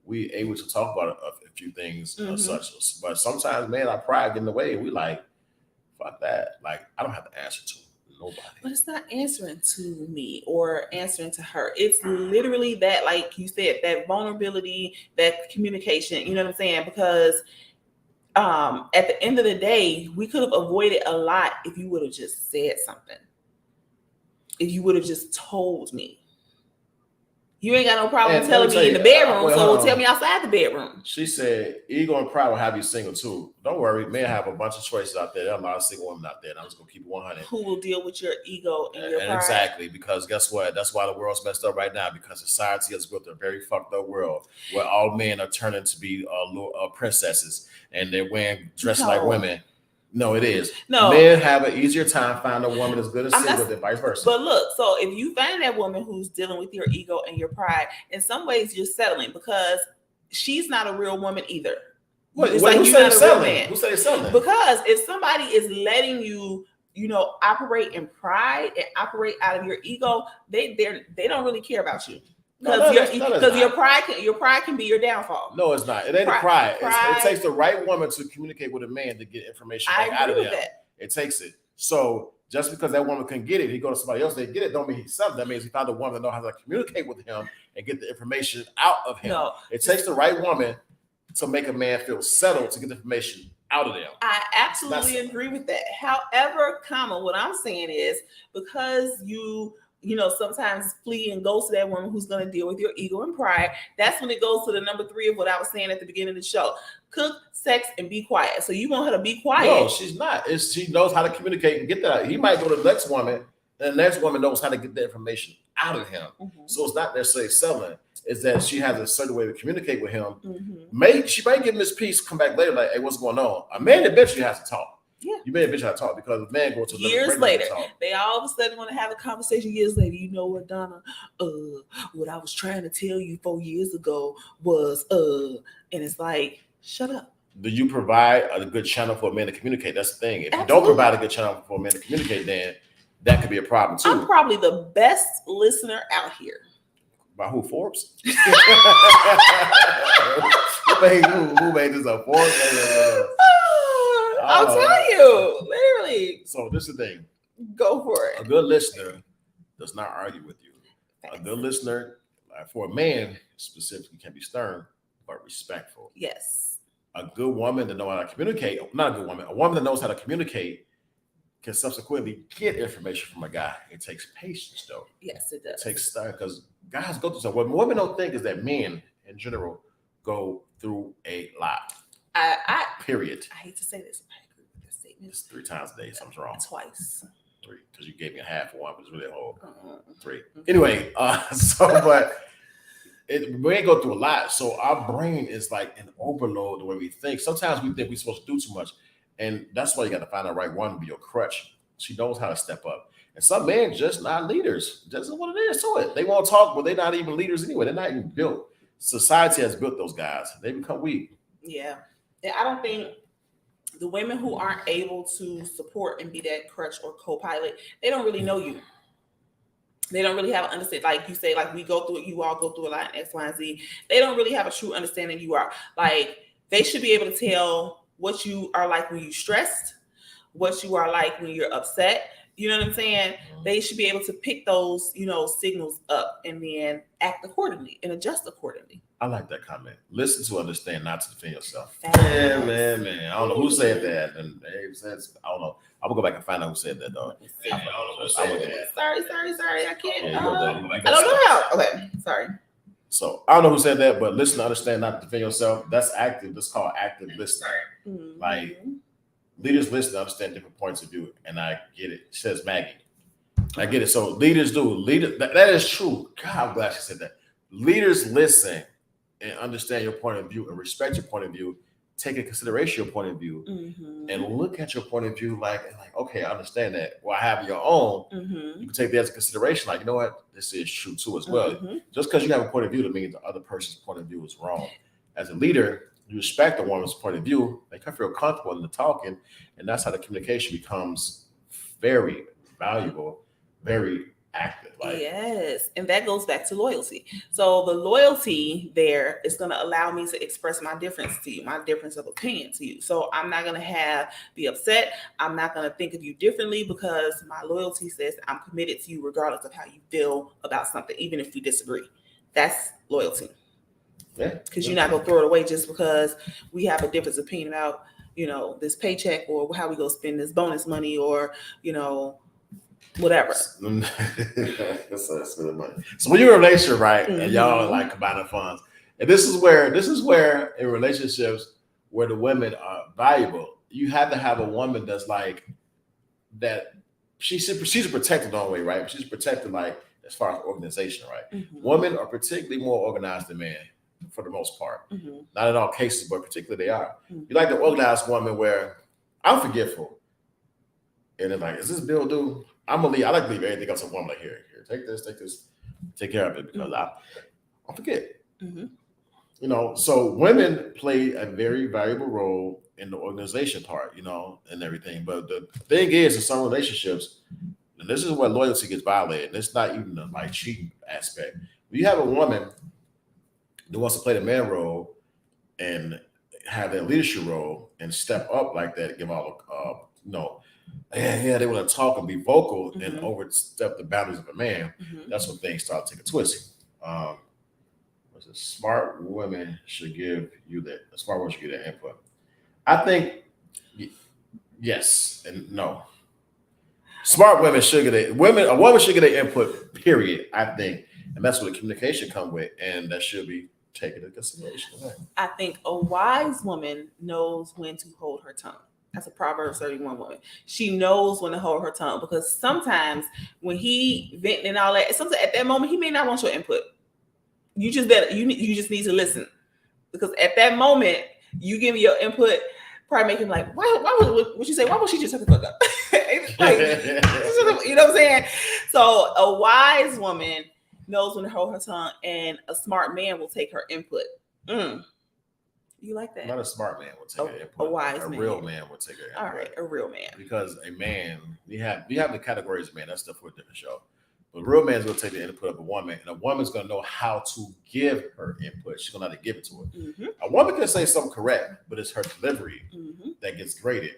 Speaker 1: we able to talk about a few things such. But sometimes, man, our pride get in the way. We like, fuck that. Like, I don't have to answer to nobody.
Speaker 2: But it's not answering to me or answering to her. It's literally that, like you said, that vulnerability, that communication. You know what I'm saying? Because at the end of the day, we could have avoided a lot if you would have just said something. If you would have just told me. You ain't got no problem telling me in the bedroom, so tell me outside the bedroom.
Speaker 1: She said, ego and pride will have you single too. Don't worry, men have a bunch of choices out there. There are a lot of single women out there, and I'm just gonna keep it 100.
Speaker 2: Who will deal with your ego and your pride?
Speaker 1: Exactly, because guess what? That's why the world's messed up right now, because society has built a very fucked up world where all men are turning to be princesses and they're dressing like women. No, it is. No, men have an easier time finding a woman as good as single than vice versa.
Speaker 2: But look, so if you find that woman who's dealing with your ego and your pride, in some ways you're settling because she's not a real woman either.
Speaker 1: Who said selling? Who said selling?
Speaker 2: Because if somebody is letting you, operate in pride and operate out of your ego, they don't really care about you. Because your pride can be your downfall.
Speaker 1: No, it's not. It ain't pride. It takes the right woman to communicate with a man to get information out of them. It takes it. So Just because that woman couldn't get it, he go to somebody else, they get it, don't mean he's something. That means he found a woman that knows how to communicate with him and get the information out of him.
Speaker 2: No.
Speaker 1: It takes the right woman to make a man feel settled to get the information out of them.
Speaker 2: I absolutely agree with that. However, what I'm saying is because you sometimes flee and go to that woman who's going to deal with your ego and pride. That's when it goes to the number 3 of what I was saying at the beginning of the show: cook, sex, and be quiet. So you want her to be quiet?
Speaker 1: No, she's not. She knows how to communicate and get that. He might go to the next woman, and the next woman knows how to get the information out of him. So it's not necessarily selling. It's that she has a certain way to communicate with him. She might give him this piece, come back later, like, hey, what's going on? A man eventually has to talk.
Speaker 2: Yeah.
Speaker 1: You may eventually have to talk because a man goes to
Speaker 2: years later. They all of a sudden want to have a conversation years later. You know what, Donna? What I was trying to tell you 4 years ago was and it's like, shut up.
Speaker 1: Do you provide a good channel for a man to communicate? That's the thing. If you don't provide a good channel for a man to communicate, then that could be a problem too.
Speaker 2: I'm probably the best listener out here.
Speaker 1: By who? Forbes? Who made this up? Forbes?
Speaker 2: I'll tell you, literally.
Speaker 1: So this is the thing.
Speaker 2: Go for it.
Speaker 1: A good listener does not argue with you. A good listener, for a man specifically, can be stern but respectful.
Speaker 2: Yes.
Speaker 1: A good woman that knows how to communicate, not a good woman, a woman that knows how to communicate can subsequently get information from a guy. It takes patience, though.
Speaker 2: Yes, it does.
Speaker 1: It takes time because guys go through something. What women don't think is that men in general go through a lot. Period.
Speaker 2: I hate to say this. I agree with this statement.
Speaker 1: It's 3 times a day. Something's wrong.
Speaker 2: Twice.
Speaker 1: 3, because you gave me a half one, but it's really a whole 3.
Speaker 2: Mm-hmm.
Speaker 1: Anyway, we ain't go through a lot. So our brain is like an overload the way we think. Sometimes we think we're supposed to do too much. And that's why you got to find the right one to be your crutch. She knows how to step up. And some men just not leaders. That's what it is to it. They won't talk, but they're not even leaders anyway. They're not even built. Society has built those guys. They become weak.
Speaker 2: Yeah. I don't think the women who aren't able to support and be that crutch or co-pilot, they don't really know you. They don't really have an understanding. Like you say, like we go through it, you all go through a lot in X, Y, and Z. They don't really have a true understanding you are. Like they should be able to tell what you are like when you're stressed, what you are like when you're upset. You know what I'm saying? They should be able to pick those, signals up and then act accordingly and adjust accordingly.
Speaker 1: I like that comment. Listen to understand, not to defend yourself.
Speaker 2: Facts.
Speaker 1: Man. I don't know who said that. And I don't know. I'm gonna go back and find out who said that, though.
Speaker 2: Sorry. I can't.
Speaker 1: Yeah,
Speaker 2: I don't know how. Okay, sorry.
Speaker 1: So I don't know who said that, but listen to understand, not to defend yourself. That's active. That's called active listening.
Speaker 2: Mm-hmm.
Speaker 1: Like leaders listen to understand different points of view, and I get it. Says Maggie. I get it. So leaders do. That is true. God, I'm glad she said that. Leaders listen and understand your point of view and respect your point of view. Take into consideration your point of view and look at your point of view like, okay, I understand that. Well, I have your own. You can take that as a consideration. Like, you know what? This is true too as well. Just because you have a point of view, that means the other person's point of view is wrong. As a leader, you respect the woman's point of view. They can feel comfortable in the talking, and that's how the communication becomes very valuable, very active.
Speaker 2: Yes, and that goes back to loyalty. So the loyalty there is going to allow me to express my difference to you, my difference of opinion to you. So I'm not going to be upset. I'm not going to think of you differently because my loyalty says I'm committed to you regardless of how you feel about something, even if we disagree. That's loyalty.
Speaker 1: Yeah,
Speaker 2: because you're not going to throw it away just because we have a different opinion about, this paycheck or how we go spend this bonus money or, whatever.
Speaker 1: That's good money. So when you're in a relationship, right, and y'all are like combining funds, and this is where in relationships where the women are valuable, you have to have a woman that's like that. She's a protected all the way, right? She's protected like as far as organization, right? Women are particularly more organized than men for the most part. Not in all cases, but particularly they are. You like the organized woman where I'm forgetful, and they're like, "Is this bill due?" I'm gonna leave. I like to leave everything else to one. Like, here, take this, take care of it because I'll forget. So women play a very valuable role in the organization part, and everything. But the thing is, in some relationships, and this is where loyalty gets violated. It's not even the like cheating aspect. When you have a woman that wants to play the man role and have that leadership role and step up like that, give all they want to talk and be vocal and
Speaker 2: Mhm.
Speaker 1: overstep the boundaries of a man.
Speaker 2: Mhm.
Speaker 1: That's when things start to take a twist. Was it smart women should give you that? Smart women should give their input. I think yes and no. Smart women should get it. A woman should get their input. Period. I think, and that's where the communication come with, and that should be taken into consideration.
Speaker 2: I think a wise woman knows when to hold her tongue. That's a Proverbs 31 woman. She knows when to hold her tongue because sometimes when he venting and all that, sometimes at that moment he may not want your input. You just just need to listen because at that moment you give me your input, probably make him like, why would you say? Why would she just shut the fuck up? Like, you know what I'm saying? So a wise woman knows when to hold her tongue, and a smart man will take her input. You like that?
Speaker 1: Not a smart man will take her input.
Speaker 2: A wise
Speaker 1: man. Real man will take her input.
Speaker 2: All right, a real man.
Speaker 1: Because a man, you have the categories of man. That's stuff for a different show. But a real man's going to take the input of a woman, and a woman's going to know how to give her input. She's going to have to give it to her.
Speaker 2: Mm-hmm.
Speaker 1: A woman can say something correct, but it's her delivery that gets graded.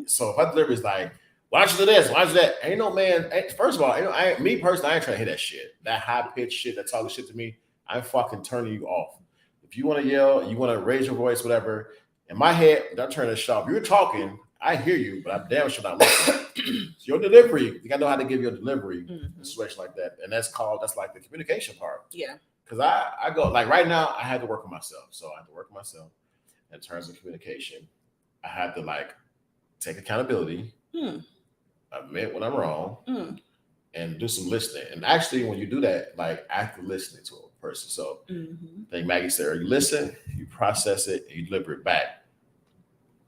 Speaker 1: So if her delivery is like, why don't you do this? Why don't you do that? Ain't no man. First of all, me personally, I ain't trying to hear that shit. That high pitched shit, that talking shit to me, I'm fucking turning you off. If you want to yell, you want to raise your voice, whatever. In my head, I'm turning the shop. You're talking, I hear you, but I'm damn sure not listening. It's your delivery. You gotta know how to give your delivery in a situation like that. And that's like the communication part.
Speaker 2: Yeah.
Speaker 1: Because I go, like right now, I had to work on myself. So I had to work on myself in terms of communication. I had to like take accountability, admit when I'm wrong, and do some listening. And actually, when you do that, like active listening to a person. So I think Maggie said, you listen, you process it, and you deliver it back.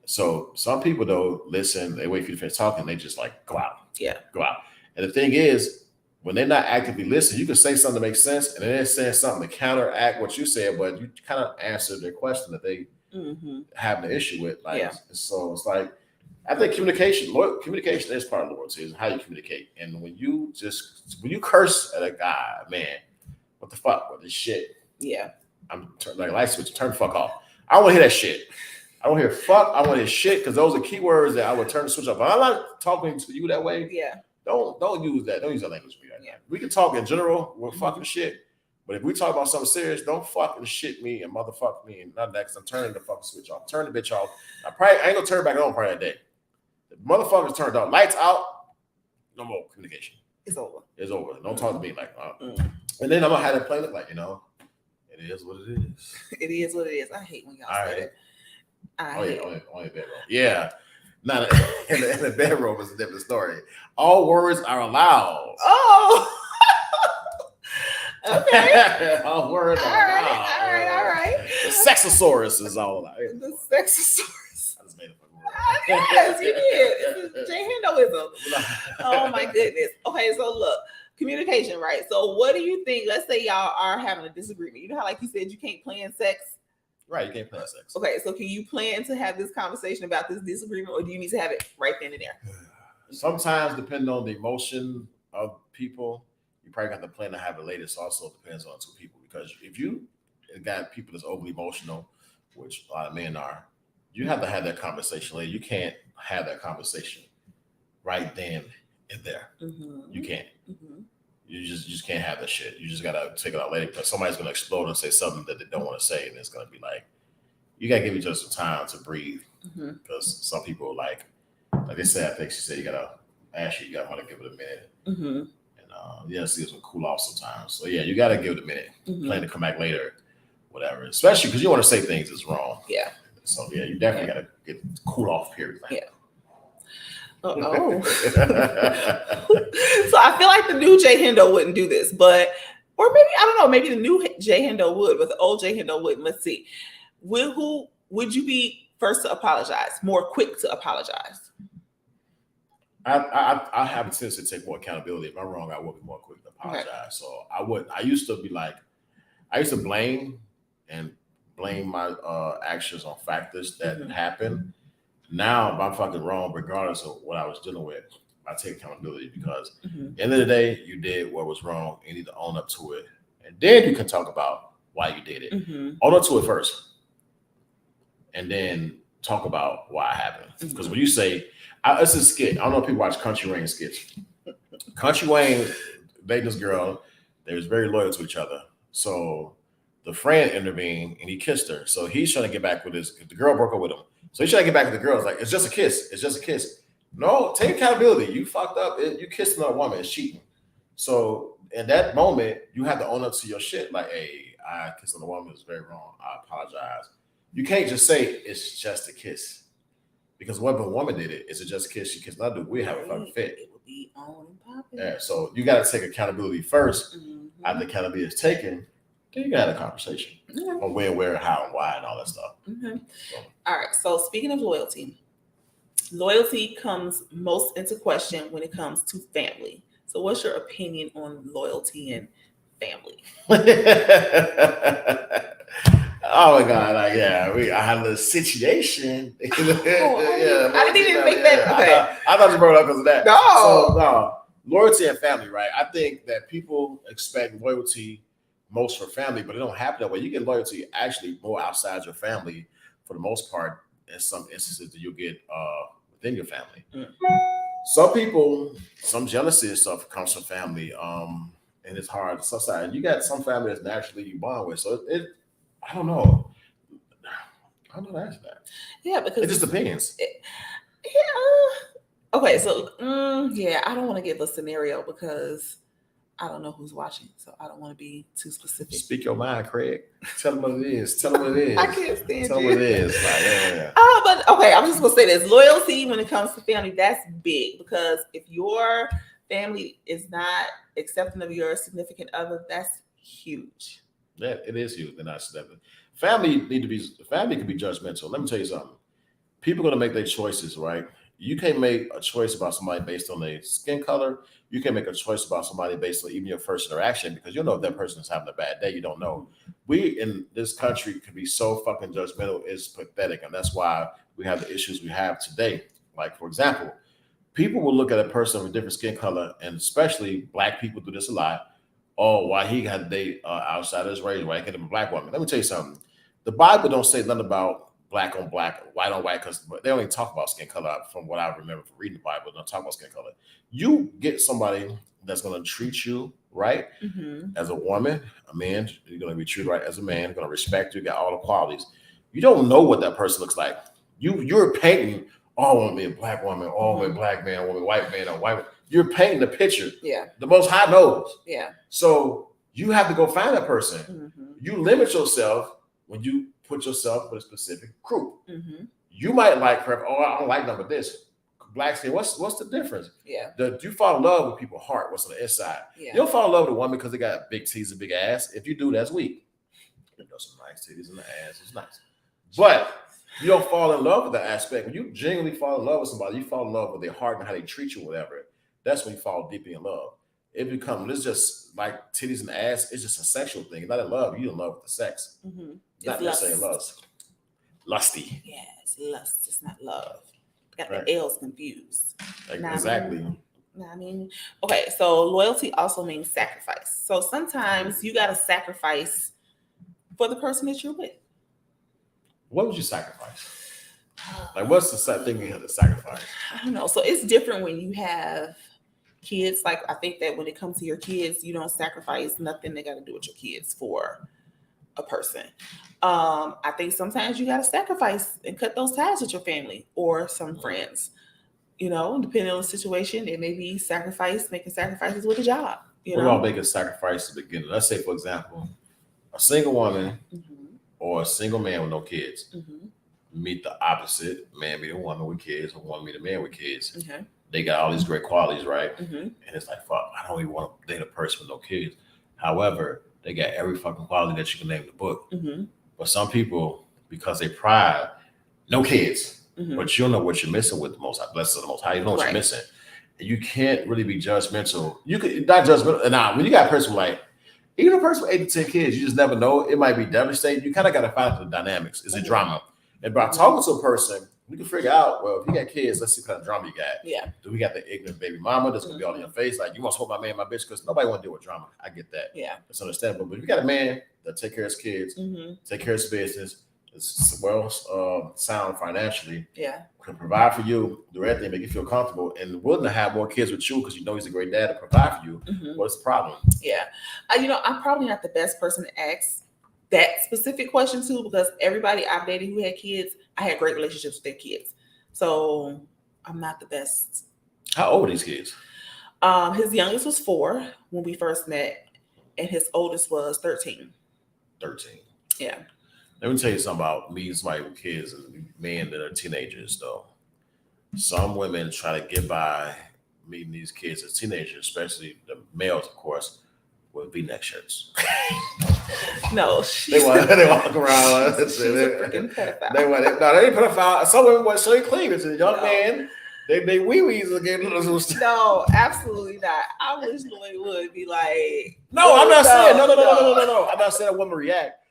Speaker 1: So some people though listen, they wait for you to finish talking, they just like go out.
Speaker 2: Yeah.
Speaker 1: Go out. And the thing is, when they're not actively listening, you can say something that makes sense, and they're saying something to counteract what you said, but you kind of answer their question that they have an issue with. Like, so it's like, I think communication is part of loyalty, is how you communicate. And when you curse at a guy, man, what the fuck? What this shit?
Speaker 2: Yeah.
Speaker 1: I'm like light switch, turn the fuck off. I don't want to hear that shit. I don't hear fuck. I want to hear shit, because those are keywords that I would turn the switch off. But I'm not talking to you that way.
Speaker 2: Yeah.
Speaker 1: Don't use that. Don't use that language. We can talk in general. We're fucking shit. But if we talk about something serious, don't fucking shit me and motherfuck me and none of that, because I'm turning the fucking switch off. Turn the bitch off. I ain't gonna turn it back on probably that day. The motherfuckers turned off. Lights out. No more communication.
Speaker 2: It's over.
Speaker 1: It's over. Don't talk to me like and then I'm gonna have to play it like, it is what it is.
Speaker 2: It is what it is. I hate when y'all say that.
Speaker 1: Only bedroom. Yeah. Not in the bedroom is a different story. All words are allowed.
Speaker 2: Oh. Okay.
Speaker 1: All words are allowed.
Speaker 2: All right.
Speaker 1: The sexosaurus is all allowed.
Speaker 2: The sexosaurus.
Speaker 1: I just made up a word.
Speaker 2: Yes, you did. It's Jay Hendoism. Oh my goodness. Okay, so look, communication, right? So what do you think? Let's say y'all are having a disagreement. You know how, like you said, you can't plan sex.
Speaker 1: Right, you can't plan sex.
Speaker 2: Okay, so can you plan to have this conversation about this disagreement, or do you need to have it right then and there?
Speaker 1: Sometimes, depending on the emotion of people, you probably got to plan to have it later. So also depends on two people, because if you got people that's overly emotional, which a lot of men are, you have to have that conversation later. You can't have that conversation right then and there. You can't. You just can't have that shit. You just gotta take it out later, because somebody's gonna explode and say something that they don't want to say, and it's gonna be like, you gotta give each other some time to breathe. Because some people like they said, I think she said, you gotta want to give it a minute. And see it's gonna cool off sometimes. So yeah, you gotta give it a minute. Plan to come back later, whatever. Especially because you want to say things that's wrong. Yeah. So yeah, you definitely gotta get cool off period.
Speaker 2: Yeah. So I feel like the new Jay Hendo wouldn't do this, or maybe, I don't know, maybe the new Jay Hendo would, but the old Jay Hendo wouldn't. Let's see. Would you be first to apologize, more quick to apologize?
Speaker 1: I have a tendency to take more accountability. If I'm wrong, I will be more quick to apologize. Okay. So I used to blame my actions on factors that happened. Now, if I'm fucking wrong, regardless of what I was dealing with, I take accountability, because at the end of the day, you did what was wrong. You need to own up to it. And then you can talk about why you did it. Own up to it first. And then talk about why it happened. Because when you say, it's a skit. I don't know if people watch Country Wayne skits. Country Wayne dated this girl. They was very loyal to each other. So the friend intervened and he kissed her. So he's trying to get back with the girl broke up with him. So he's trying to get back with the girl. It's like, it's just a kiss. It's just a kiss. No, take accountability. You fucked up. You kissed another woman. It's cheating. So in that moment, you have to own up to your shit. Like, hey, I kissed another woman. It was very wrong. I apologize. You can't just say it's just a kiss. Because what if a woman did it? Is it just a kiss? She kissed another dude. We have a fucking fit.
Speaker 2: It would be on and popping.
Speaker 1: Yeah, so you got to take accountability first. After accountability is taken, then you got a conversation on when, where, how, and why, and all that stuff.
Speaker 2: So. All right. So speaking of loyalty comes most into question when it comes to family. So what's your opinion on loyalty and family?
Speaker 1: Oh my God! Like, I had a situation.
Speaker 2: I didn't even think that. Okay.
Speaker 1: I thought you brought it up because of that.
Speaker 2: No,
Speaker 1: loyalty and family, right? I think that people expect loyalty most for family, but it don't happen that way. You get loyalty actually more outside your family for the most part. In some instances, that you'll get within your family. Some people, some jealousy and stuff comes from family, and it's hard. Sometimes you got some family that's naturally you bond with, so I don't know. I don't know to answer that.
Speaker 2: Yeah, because
Speaker 1: it just depends.
Speaker 2: Okay, so I don't want to give a scenario because I don't know who's watching, so I don't want to be too specific.
Speaker 1: Speak your mind, Craig. Tell them what it is. Tell them what it is.
Speaker 2: I can't stand
Speaker 1: Tell them what it is. Like,
Speaker 2: but okay, I'm just gonna say this: loyalty when it comes to family, that's big because if your family is not accepting of your significant other, that's huge.
Speaker 1: Yeah, it is huge. They're not accepting. Family can be judgmental. Let me tell you something. People are gonna make their choices, right? You can't make a choice about somebody based on their skin color. You can't make a choice about somebody based on even your first interaction because you don't know if that person is having a bad day. You don't know. We in this country can be so fucking judgmental. It's pathetic. And that's why we have the issues we have today. Like, for example, people will look at a person with a different skin color, and especially Black people do this a lot. Oh, why he had to date outside of his race, why he can't be a Black woman. Let me tell you something. The Bible don't say nothing about Black on Black, white on white, because they only talk about skin color from what I remember from reading the Bible. They don't talk about skin color. You get somebody that's going to treat you right as a woman, a man, you're going to be treated right as a man, going to respect you, got all the qualities. You don't know what that person looks like. You're painting, I want to be a Black woman, a Black man, I want to be a white man, a white. You're painting the picture.
Speaker 2: Yeah.
Speaker 1: The Most High knows.
Speaker 2: Yeah.
Speaker 1: So you have to go find that person. You limit yourself when you put yourself with a specific group. You might like her. Oh, I don't like none of this. Black skin. What's the difference?
Speaker 2: Yeah.
Speaker 1: You fall in love with people's heart. What's on the inside?
Speaker 2: Yeah.
Speaker 1: You don't fall in love with a woman because they got big titties and big ass. If you do, that's weak. You know, some nice titties and the ass is nice, but you don't fall in love with the aspect. When you genuinely fall in love with somebody, you fall in love with their heart and how they treat you, whatever. That's when you fall deeply in love. It's just like titties and ass. It's just a sexual thing. You're not in love. You're in love with the sex. Not necessarily lust. Lusty.
Speaker 2: Yeah, it's lust. It's not love. Got
Speaker 1: Right.
Speaker 2: the L's confused.
Speaker 1: Exactly.
Speaker 2: I mean, okay, so loyalty also means sacrifice. So sometimes you got to sacrifice for the person that you're with.
Speaker 1: What would you sacrifice? Like, what's the thing you have to sacrifice?
Speaker 2: I don't know. So it's different when you have kids. Like, I think that when it comes to your kids, you don't sacrifice nothing that got to do with your kids for a person. I think sometimes you got to sacrifice and cut those ties with your family or some friends. You know, depending on the situation, it may be making sacrifices with a job.
Speaker 1: What about making sacrifices at the beginning? Let's say, for example, a single woman or a single man with no kids meet the opposite. Man meet a woman with kids, or woman meet a man with kids.
Speaker 2: Okay.
Speaker 1: They got all these great qualities, right? And it's like, fuck, I don't even want to date a person with no kids. However, they got every fucking quality that you can name in the book. But some people, because they pride, no kids, but you don't know what you're missing with the Most High. Blessed of the Most High, you know what you're missing. And you can't really be judgmental. You could not judgmental. Nah, when you got a person like, even a person with 8 to 10 kids, you just never know. It might be devastating. You kind of got to find out the dynamics. Is it drama? And by talking to a person, we can figure out, well, if you got kids, let's see what kind of drama you got.
Speaker 2: Yeah.
Speaker 1: Do we got the ignorant baby mama that's going to be all in your face? Like, you want to hold my man, my bitch, because nobody want to deal with drama. I get that.
Speaker 2: Yeah.
Speaker 1: It's understandable. But if you got a man that take care of his kids, take care of his business, is well sound financially,
Speaker 2: Yeah.
Speaker 1: can provide for you, do everything, make you feel comfortable, and willing to have more kids with you because you know he's a great dad to provide for you, what's the problem?
Speaker 2: Yeah. I'm probably not the best person to ask that specific question to, because everybody I've dated who had kids, I had great relationships with their kids. So I'm not the best.
Speaker 1: How old are these kids?
Speaker 2: His youngest was 4 when we first met, and his oldest was 13.
Speaker 1: 13.
Speaker 2: Yeah.
Speaker 1: Let me tell you something about meeting somebody with kids and men that are teenagers, though. Some women try to get by meeting these kids as teenagers, especially the males, of course, with V-neck shirts.
Speaker 2: No,
Speaker 1: they walk around.
Speaker 2: She's a freaking pedophile.
Speaker 1: They ain't pedophile. Some women want to show you cleavage. And young man, they wee-wees again.
Speaker 2: No, absolutely not. I wish Lloyd would be like,
Speaker 1: no, I'm not saying no. I'm not saying a woman react.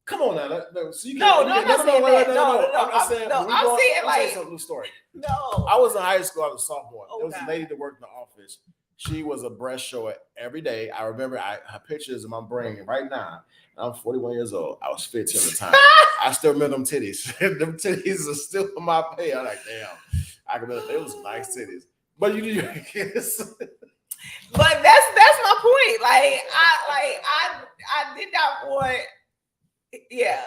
Speaker 1: Come on now. So you
Speaker 2: I'm not saying that. No,
Speaker 1: I'm saying
Speaker 2: like
Speaker 1: some new story.
Speaker 2: No.
Speaker 1: I was in high school. I was a sophomore.
Speaker 2: Oh,
Speaker 1: there was a lady that worked in the office. She was a breast shower every day. I remember her pictures in my brain right now. I'm 41 years old. I was 15 at the time. I still remember them titties. Them titties are still in my pay. I'm like, damn. I can remember they was nice titties. But you need your kids.
Speaker 2: But that's my point. I did not want. Yeah.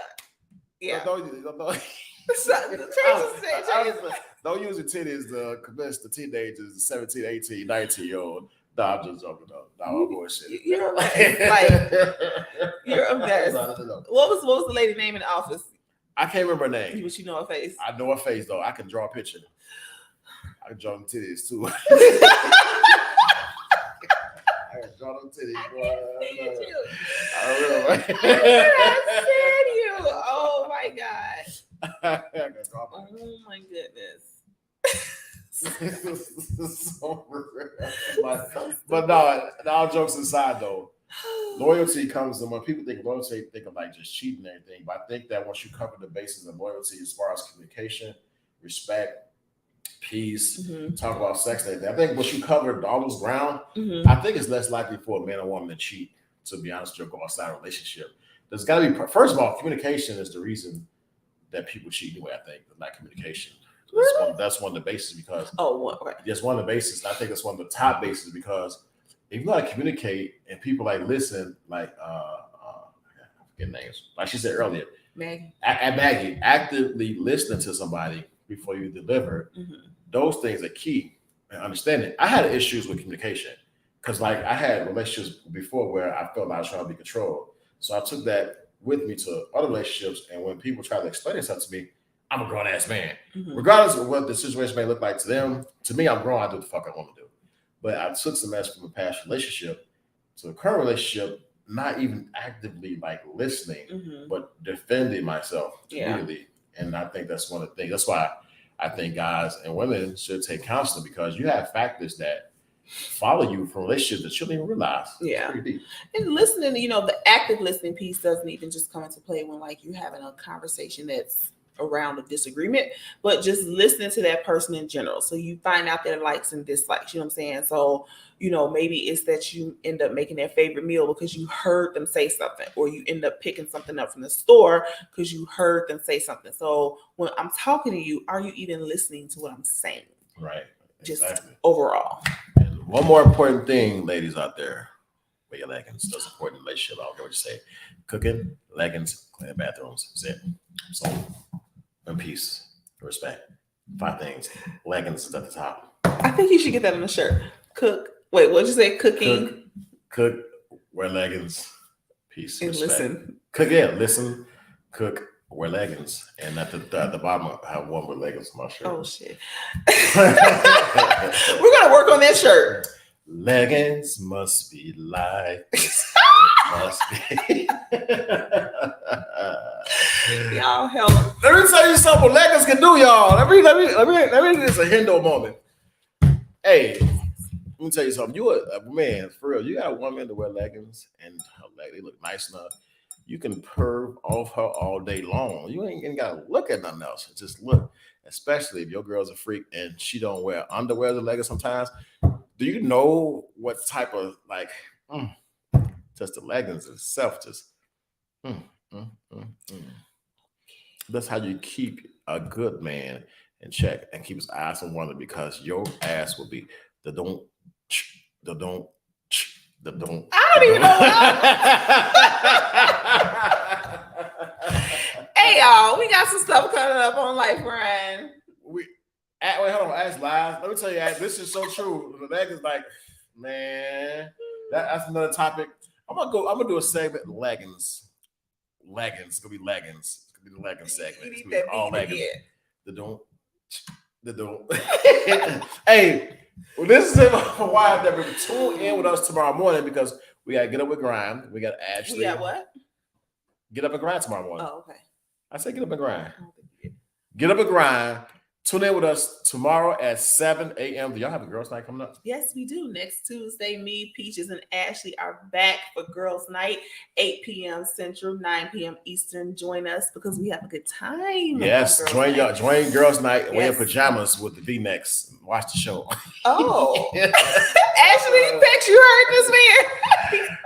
Speaker 1: Don't use the titties to convince the teenagers, the 17, 18, 19-year-old. No, I'm just joking. No, I'm bullshit.
Speaker 2: You're a mess. You're a mess. What was the lady name in the office?
Speaker 1: I can't remember her name.
Speaker 2: But you know her face.
Speaker 1: I know her face though. I can draw a picture. I can draw them titties too. I can draw them titties, boy. I
Speaker 2: said you. Oh my god. Oh my goodness.
Speaker 1: But no, all jokes aside though, loyalty comes when people think loyalty, they think of like just cheating and everything. But I think that once you cover the basis of loyalty as far as communication, respect, peace, talk about sex and everything, I think once you cover all those ground, I think it's less likely for a man or woman to cheat, to be honest, or go outside a relationship. There's got to be, first of all, communication is the reason that people cheat anyway, I think, not communication. That's one of the bases because that's one of the bases. I think it's one of the top bases because if you know how to communicate and people like listen, like I forget names, like she said earlier, Maggie, actively listening to somebody before you deliver, those things are key and understanding. I had issues with communication because like I had relationships before where I felt like I was trying to be controlled. So I took that with me to other relationships, and when people try to explain something to me, I'm a grown ass man. Regardless of what the situation may look like to them, to me, I'm grown. I do what the fuck I want to do. But I took some mess from a past relationship to a current relationship, not even actively like listening, but defending myself immediately. And I think that's one of the things. That's why I think guys and women should take counseling, because you have factors that follow you from relationships that you don't even realize.
Speaker 2: Yeah. And listening, the active listening piece doesn't even just come into play when like you're having a conversation that's around a disagreement, but just listening to that person in general. So you find out their likes and dislikes, you know what I'm saying? So, maybe it's that you end up making their favorite meal because you heard them say something, or you end up picking something up from the store because you heard them say something. So when I'm talking to you, are you even listening to what I'm saying?
Speaker 1: Right.
Speaker 2: Just overall.
Speaker 1: And one more important thing, ladies out there, wear your leggings. That's important in a relationship. I don't care what you say. Cooking, leggings, clean bathrooms. That's it. So, in peace, respect. 5 things. Leggings is at the top.
Speaker 2: I think you should get that on a shirt. Cook. Wait, what'd you say? Cooking.
Speaker 1: Cook, wear leggings, peace,
Speaker 2: and
Speaker 1: respect.
Speaker 2: Listen.
Speaker 1: Cook, listen, cook, wear leggings. And at the bottom, I have one with leggings on my shirt.
Speaker 2: Oh, shit. We're going to work on that shirt.
Speaker 1: Leggings must be like this. Must be.
Speaker 2: Y'all hell.
Speaker 1: Let me tell you something what leggings can do, y'all. Let me this a Hendo moment. Hey, let me tell you something. You a man, for real. You got a woman to wear leggings and they look nice enough. You can perv off her all day long. You ain't gotta look at nothing else. Just look. Especially if your girl's a freak and she don't wear underwear or leggings sometimes. Do you know what type of like just the leggings itself just That's how you keep a good man in check and keep his eyes on one because your ass will be the don't, the don't, the don't.
Speaker 2: I don't even know. Hey y'all, we got some stuff coming up on Lifeline.
Speaker 1: Wait, hold on, ask live. Let me tell you, this is so true. The leg is like, man, that's another topic. I'm gonna do a segment leggings. Leggings, it's gonna be leggings. It's gonna be the leggings segment. It's gonna be all leggings. The don't. Hey, well, this is why that we tune in with us tomorrow morning because we gotta get up and grind. We gotta actually.
Speaker 2: We got what?
Speaker 1: Get up and grind tomorrow morning.
Speaker 2: Oh, okay.
Speaker 1: I said get up and grind. Get up and grind. Tune in with us tomorrow at 7 a.m. Do y'all have a girls' night coming up?
Speaker 2: Yes, we do. Next Tuesday, me, Peaches, and Ashley are back for girls' night, 8 p.m. Central, 9 p.m. Eastern. Join us because we have a good time.
Speaker 1: Yes, join girls' night. Wear pajamas with the V-necks. Watch the show.
Speaker 2: Oh, Ashley, bet you heard this man.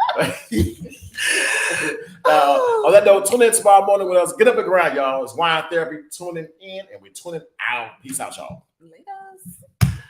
Speaker 1: On that note, tune in tomorrow morning with us. Get up and grind, y'all. It's Wine Therapy tuning in and we're tuning out. Peace out, y'all.
Speaker 2: Later.